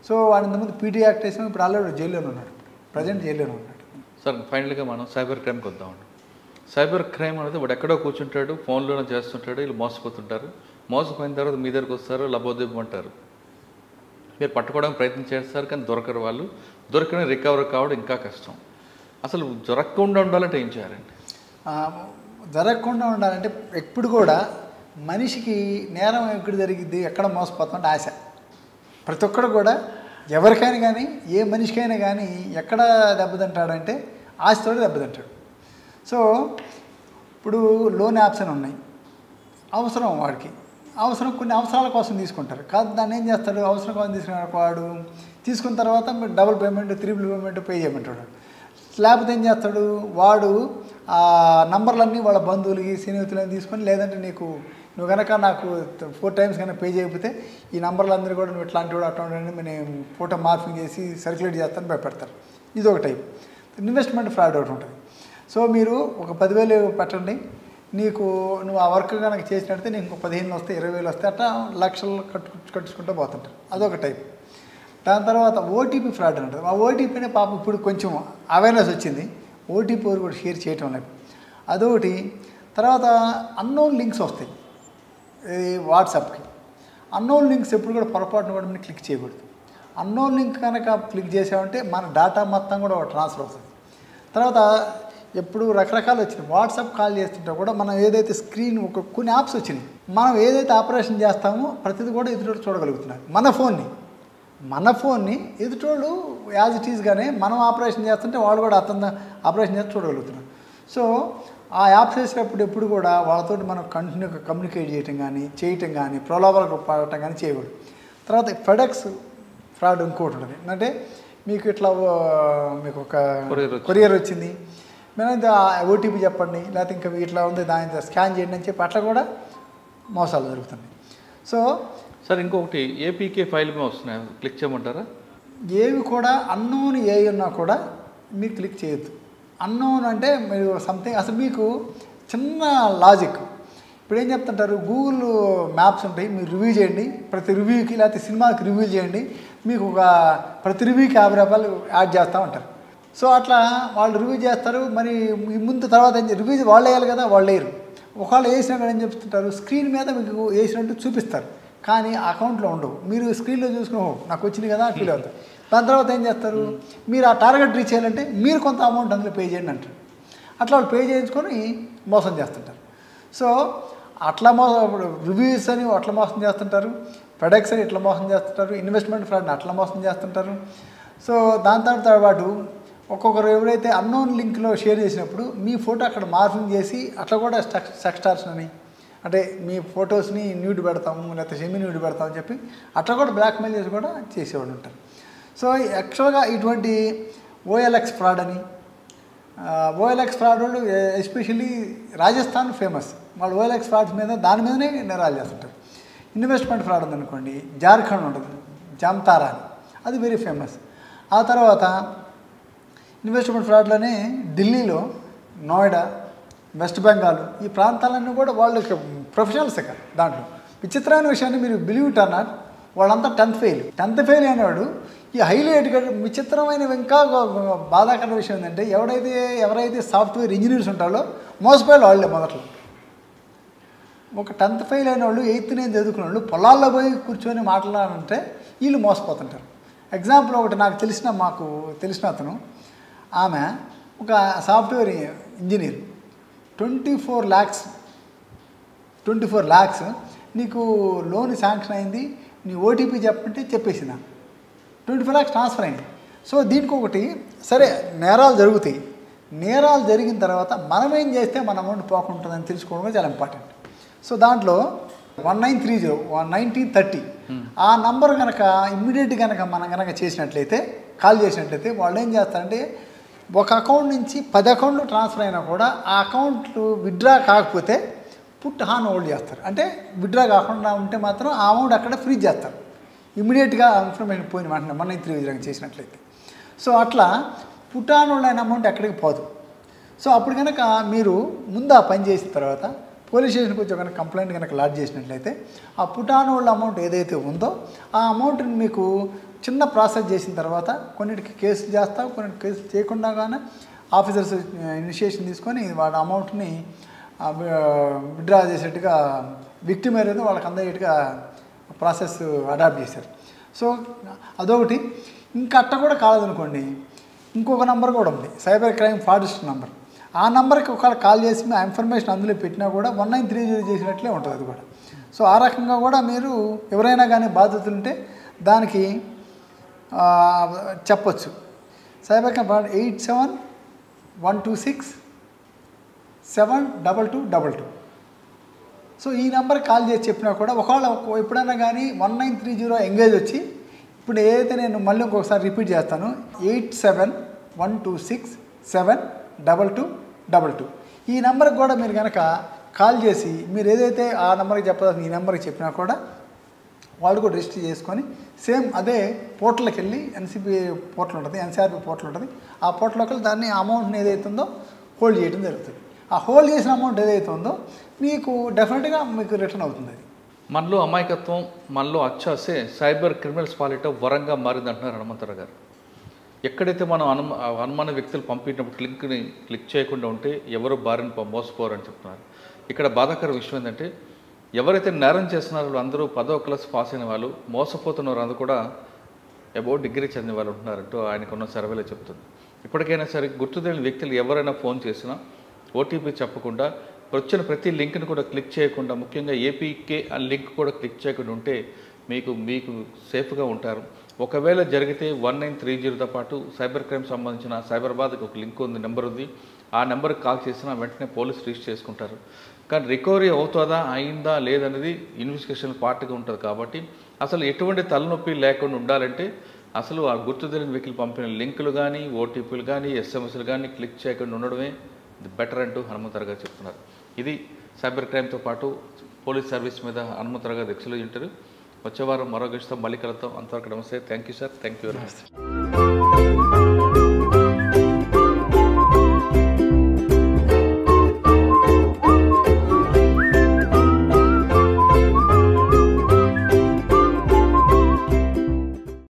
సో వాడి ఇంతకుముందు పీటీ యాక్ట్ వేసాం, ఇప్పుడు ఆల్రెడీ జైల్లోనే ఉన్నాడు, ప్రజెంట్ జైల్లోనే ఉన్నాడు. సార్ ఫైనల్గా మనం సైబర్ క్రైమ్కి వద్దామండి. సైబర్ క్రైమ్ అనేది వాడు ఎక్కడో కూర్చుంటాడు, ఫోన్లోనే చేస్తుంటాడు, వీళ్ళు మోసపోతుంటారు. మోసపోయిన తర్వాత మీ దగ్గరకు వస్తారు, లబోదిబ్బంటారు. మీరు పట్టుకోవడానికి ప్రయత్నం చేస్తారు కానీ దొరకరు వాళ్ళు. దొరికిన రికవర్ కావడం ఇంకా కష్టం. అసలు జరగకుండా ఉండాలంటే ఏం చేయాలండి? జరగకుండా ఉండాలంటే ఎప్పుడు కూడా మనిషికి నేరం ఎక్కడ జరిగిద్ది, ఎక్కడ మోసపోతుంటే ఆశ. ప్రతి ఒక్కడు కూడా ఎవరికైనా కానీ ఏ మనిషికైనా కానీ ఎక్కడ దెబ్బతింటాడంటే ఆశతో దెబ్బతింటాడు. సో ఇప్పుడు లోన్ యాప్స్ అని ఉన్నాయి, అవసరం వాడికి, అవసరం కొన్ని అవసరాల కోసం తీసుకుంటారు. కాదు దాన్ని ఏం చేస్తాడు, అవసరం కోసం తీసుకున్న వాడు తీసుకున్న తర్వాత మీరు double payment, triple payment pay చేయమంటాడు. లేకపోతే ఏం చేస్తాడు, వాడు ఆ నంబర్లన్నీ వాళ్ళ బంధువులకి స్నేహితులని తీసుకొని, లేదంటే నువ్వు కనుక నాకు 4 times కనుక పే చేయకపోతే ఈ నంబర్లు కూడా నువ్వు ఇట్లాంటి వాడు అట్లాంటి నేను ఫోటో మార్ఫింగ్ చేసి సర్క్యులేట్ చేస్తాను భయపెడతారు. ఇది ఒక టైప్. ఇన్వెస్ట్మెంట్ ఫ్రాడ్ ఒకటి ఉంటుంది. సో మీరు ఒక 10,000 పెట్టండి, నువ్వు ఆ వర్క్ కనుక చేసినట్టే నీకు 15,000 వస్తాయి, 20,000 వస్తాయి, అట్లా లక్షలు కట్టుకుంటూ పోతుంటారు. అదొక టైప్. దాని తర్వాత ఓటీపీ ఫ్రాడ్ అని ఉంటుంది. ఆ ఓటీపీనే పాపం ఇప్పుడు కొంచెం అవేర్నెస్ వచ్చింది, ఓటీపీ కూడా షేర్ చేయటం లేదు, అదొకటి. తర్వాత అన్నోన్ లింక్స్ వస్తాయి వాట్సాప్కి. అన్నోన్ లింక్స్ ఎప్పుడు కూడా పొరపాటును కూడా మనం క్లిక్ చేయకూడదు. అన్నోన్ లింక్ కనుక క్లిక్ చేసామంటే మన డేటా మొత్తం కూడా ట్రాన్స్ఫర్ అవుతుంది. తర్వాత ఎప్పుడు రకరకాలు వచ్చినాయి. వాట్సాప్ కాల్ చేస్తుంటే కూడా మనం ఏదైతే స్క్రీన్ కొన్ని యాప్స్ వచ్చినాయి, మనం ఏదైతే ఆపరేషన్ చేస్తామో ప్రతిదీ కూడా ఎదుటోడు చూడగలుగుతున్నారు. మన ఫోన్ని ఎదుటోళ్ళు యాజ్ ఇట్ ఈస్గానే మనం ఆపరేషన్ చేస్తుంటే వాళ్ళు కూడా అతను ఆపరేషన్ చేసి చూడగలుగుతున్నారు. సో ఆ యాప్స్ చేసేటప్పుడు ఎప్పుడు కూడా వాళ్ళతో మనం కంటిన్యూగా కమ్యూనికేట్ చేయటం కానీ ప్రలోభాలకు పడటం కానీ చేయకూడదు. తర్వాత ఫెడెక్స్ ఫ్రాడ్ ఇంకోటి ఉంటుంది. అంటే మీకు ఇట్లా మీకు ఒక కొరియర్ వచ్చింది, మేము ఓటీపీ చెప్పండి, లేకపోతే ఇంకా ఇట్లా ఉంది దాని స్కాన్ చేయండి అని చెప్పి అట్లా కూడా మోసాలు జరుగుతున్నాయి. సో సార్ ఇంకొకటి ఏపీకే ఫైల్ మీద వస్తున్నాయి, క్లిక్ చేయమంటారా? ఏవి కూడా అన్నోన్ ఏ ఉన్నా కూడా మీరు క్లిక్ చేయొద్దు. అన్నోన్ అంటే మీరు సంథింగ్ అసలు మీకు చిన్న లాజిక్. ఇప్పుడు ఏం చెప్తుంటారు, గూగుల్ మ్యాప్స్ ఉంటాయి, మీరు రివ్యూ చేయండి, ప్రతి రివ్యూకి లేకపోతే సినిమాకి రివ్యూ చేయండి, మీకు ప్రతి రివ్యూకి 50 రూపాయలు యాడ్ చేస్తూ ఉంటారు. సో అట్లా వాళ్ళు రివ్యూ చేస్తారు. మరి ముందు తర్వాత రివ్యూ వాళ్ళు వేయాలి కదా, వాళ్ళు వేయరు. ఒకవేళ వేసినా కూడా ఏం చెప్తుంటారు, స్క్రీన్ మీద మీకు వేసినట్టు చూపిస్తారు, కానీ అకౌంట్లో ఉండవు. మీరు స్క్రీన్లో చూసుకుని నాకు వచ్చింది కదా ఫీల్ అవుతారు. దాని తర్వాత ఏం చేస్తారు, మీరు ఆ టార్గెట్ రీచ్ చేయాలంటే మీరు కొంత అమౌంట్ అందులో పే చేయండి అంటారు. అట్లా వాళ్ళు పే చేయించుకొని మోసం చేస్తుంటారు. సో అట్లా ఇప్పుడు రివ్యూస్ అని అట్లా మోసం చేస్తుంటారు, ప్రొడక్ట్స్ అని ఇట్లా మోసం చేస్తుంటారు, ఇన్వెస్ట్మెంట్ ఫ్రాడ్ని అట్లా మోసం చేస్తుంటారు. సో దాని తర్వాత పాటు ఒక్కొక్కరు ఎవరైతే అన్నోన్ లింక్లో షేర్ చేసినప్పుడు మీ ఫోటో అక్కడ మార్ఫింగ్ చేసి అట్లా కూడా సెక్స్టార్స్ అని, అంటే మీ ఫొటోస్ని న్యూడ్ పెడతాము లేకపోతే సెమీ న్యూడ్ పెడతామని చెప్పి అట్లా కూడా బ్లాక్మెయిల్ చేసి కూడా చేసేవాళ్ళు ఉంటారు. సో యాక్చువల్గా ఇటువంటి ఓఎల్ఎక్స్ ఫ్రాడ్ అని, ఓఎల్ఎక్స్ ఫ్రాడ్ వాళ్ళు ఎస్పెషల్లీ రాజస్థాన్ ఫేమస్. వాళ్ళు ఓఎల్ఎక్స్ ఫ్రాడ్స్ మీద దాని మీదనే నేరాలు చేస్తుంటారు. ఇన్వెస్ట్మెంట్ ఫ్రాడ్ ఉందనుకోండి, జార్ఖండ్ ఉంటుంది జామ్తారా అని, అది వెరీ ఫేమస్. ఆ తర్వాత ఇన్వెస్ట్మెంట్ ఫ్రాడ్లోనే ఢిల్లీలో, నోయిడా, వెస్ట్ బెంగాల్ ఈ ప్రాంతాలన్నీ కూడా వాళ్ళకి ప్రొఫెషనల్స్ ఇక్కడ. దాంట్లో విచిత్రమైన విషయాన్ని మీరు బిలీవ్ ఇట్ ఆర్ నాట్, వాళ్ళంతా 10th ఫెయిల్ అయినవాడు ఈ హైలీ ఎడ్యుకేటెడ్. విచిత్రమైన ఇంకా బాధాకర విషయం ఏంటంటే ఎవరైతే సాఫ్ట్వేర్ ఇంజనీర్స్ ఉంటారో మోసపోయారు వాళ్ళే. మొదట్లో ఒక 10th ఫెయిల్ అయిన వాళ్ళు 8th 9th చదువుకున్న వాళ్ళు పొలాల్లో పోయి కూర్చొని మాట్లాడాలంటే వీళ్ళు మోసపోతుంటారు. ఎగ్జాంపుల్ ఒకటి మాకు తెలిసిన అతను, ఆమె ఒక సాఫ్ట్వేర్ ఇంజనీర్, 24 lakhs నీకు లోన్ శాంక్షన్ అయింది, నీ ఓటీపీ చెప్పంటే చెప్పేసింది, 24 lakhs ట్రాన్స్ఫర్ అయింది. సో దీనికి ఒకటి సరే నేరాలు జరుగుతాయి, నేరాలు జరిగిన తర్వాత మనం ఏం చేస్తే మన అమౌంట్ పోకుంటుందని తెలుసుకోవడం చాలా ఇంపార్టెంట్. సో దాంట్లో 1930 1930 ఆ నంబర్ కనుక ఇమ్మీడియట్గా కనుక మనం కనుక కాల్ చేసినట్లయితే వాళ్ళు ఏం చేస్తారంటే ఒక అకౌంట్ నుంచి 10 అకౌంట్లు ట్రాన్స్ఫర్ అయినా కూడా ఆ అకౌంట్లు విత్డ్రా కాకపోతే పుట్ ఆన్ హోల్డ్ చేస్తారు. అంటే విత్డ్రా కాకుండా ఉంటే మాత్రం ఆ అమౌంట్ అక్కడ ఫ్రీజ్ చేస్తారు ఇమ్మీడియట్గా ఇన్ఫర్మేషన్ పోయిన వెంటనే 1930 చేసినట్లయితే. సో అట్లా పుట్ ఆన్ హోల్డ్ అయిన అమౌంట్ ఎక్కడికి పోదు. సో అప్పుడు కనుక మీరు ముందు ఆ పని చేసిన తర్వాత పోలీస్ స్టేషన్కి వచ్చి కనుక కంప్లైంట్ కనుక లాడ్జ్ చేసినట్లయితే ఆ పుట్ ఆన్ హోల్డ్ అమౌంట్ ఏదైతే ఉందో ఆ అమౌంట్ని మీకు చిన్న ప్రాసెస్ చేసిన తర్వాత కొన్నిటికి కేసులు చేస్తాం, కొన్నిటి కేసులు చేయకుండా కానీ ఆఫీసర్స్ ఇనిషియేషన్ తీసుకొని వాళ్ళ అమౌంట్ని విత్డ్రా చేసేట్టుగా విక్టిమ్ ఏదైతే వాళ్ళకి అందయ్యేట్టుగా ప్రాసెస్ అడాప్ట్ చేశారు. సో అదొకటి. ఇంకా అట్ట కూడా కాలేదనుకోండి, ఇంకొక నెంబర్ కూడా ఉంది, సైబర్ క్రైమ్ ఫ్రాడిస్ట్ నెంబర్. ఆ నెంబర్కి ఒకవేళ కాల్ చేసి ఆ ఇన్ఫర్మేషన్ అందులో పెట్టినా కూడా 1930 చేసినట్లే ఉంటుంది అది కూడా. సో ఆ రకంగా కూడా మీరు ఎవరైనా కానీ బాధితులు ఉంటే దానికి చెప్పొచ్చు. Cyber crime 8712672222. సో ఈ నెంబర్కి కాల్ చేసి చెప్పినా కూడా ఒకవేళ ఎప్పుడైనా కానీ 1930 ఎంగేజ్ వచ్చి, ఇప్పుడు ఏదైతే నేను మళ్ళీ ఇంకొకసారి రిపీట్ చేస్తాను, 8712672222. ఈ నెంబర్కి కూడా మీరు కనుక కాల్ చేసి మీరు ఏదైతే ఆ నెంబర్కి చెప్పాల్సిన ఈ నెంబర్కి చెప్పినా కూడా వాళ్ళు కూడా రిజిస్టర్ చేసుకొని సేమ్ అదే పోర్టల్కి వెళ్ళి ఎన్సిబి పోర్టల్ ఉంటుంది, ఎన్సిఆర్బి పోర్టల్ ఉంటుంది, ఆ పోర్టల్లోకి వెళ్ళి దాన్ని అమౌంట్ని ఏదైతే ఉందో హోల్డ్ చేయడం జరుగుతుంది. ఆ హోల్డ్ చేసిన అమౌంట్ ఏదైతే ఉందో మీకు డెఫినెట్గా మీకు రిటర్న్ అవుతుంది. అది మనలో అమాయకత్వం, మనలో అచ్చాసే సైబర్ క్రిమినల్స్ పాలిట వరంగా మారిందంటున్నారు హనుమంతరావు గారు. ఎక్కడైతే మనం అనుమాన వ్యక్తులు పంపినప్పుడు లింక్ని క్లిక్ చేయకుండా ఉంటే ఎవరు బారిన మోసపోరని చెప్తున్నారు. ఇక్కడ బాధాకర విషయం ఏంటంటే ఎవరైతే నేరం చేస్తున్నారో అందరూ 10వ క్లాస్ పాస్ అయిన వాళ్ళు, మోసపోతున్నారు అందరూ కూడా అబౌట్ డిగ్రీ చదివిన వాళ్ళు ఉంటున్నారంటూ ఆయనకున్న సర్వేలో చెప్తుంది. ఇప్పటికైనా సరే గుర్తుదేని వ్యక్తులు ఎవరైనా ఫోన్ చేసినా ఓటీపీ చెప్పకుండా వచ్చిన ప్రతి లింక్ని కూడా క్లిక్ చేయకుండా, ముఖ్యంగా ఏపీకే ఆ లింక్ కూడా క్లిక్ చేయకుండా ఉంటే మీకు సేఫ్గా ఉంటారు. ఒకవేళ జరిగితే 1930తో పాటు సైబర్ క్రైమ్ సంబంధించిన సైబరాబాద్కి ఒక లింక్ ఉంది, నెంబర్ ఉంది. ఆ నెంబర్కి కాల్ చేసినా వెంటనే పోలీసు రిజిస్టర్ చేసుకుంటారు. కానీ రికవరీ అవుతుందా అయిందా లేదనేది ఇన్వెస్టిగేషన్ పార్ట్గా ఉంటుంది. కాబట్టి అసలు ఎటువంటి తలనొప్పి లేకుండా ఉండాలంటే అసలు ఆ గుర్తు తెలియని వ్యక్తులు పంపిన లింకులు కానీ, ఓటీపీలు కానీ, ఎస్ఎంఎస్లు కానీ క్లిక్ చేయకుండా ఉండడమే బెటర్ అంటూ హనుమంతరావు గారు చెప్తున్నారు. ఇది సైబర్ క్రైమ్తో పాటు పోలీస్ సర్వీస్ మీద హనుమంతరావు గారు ఎక్సలెంట్ ఇంటర్వ్యూ. వచ్చే వారం మరో గెస్ట్తో మళ్ళీ కలుద్దాం. అంతవరకు నమస్తే. Thank you sir. Thank you very much.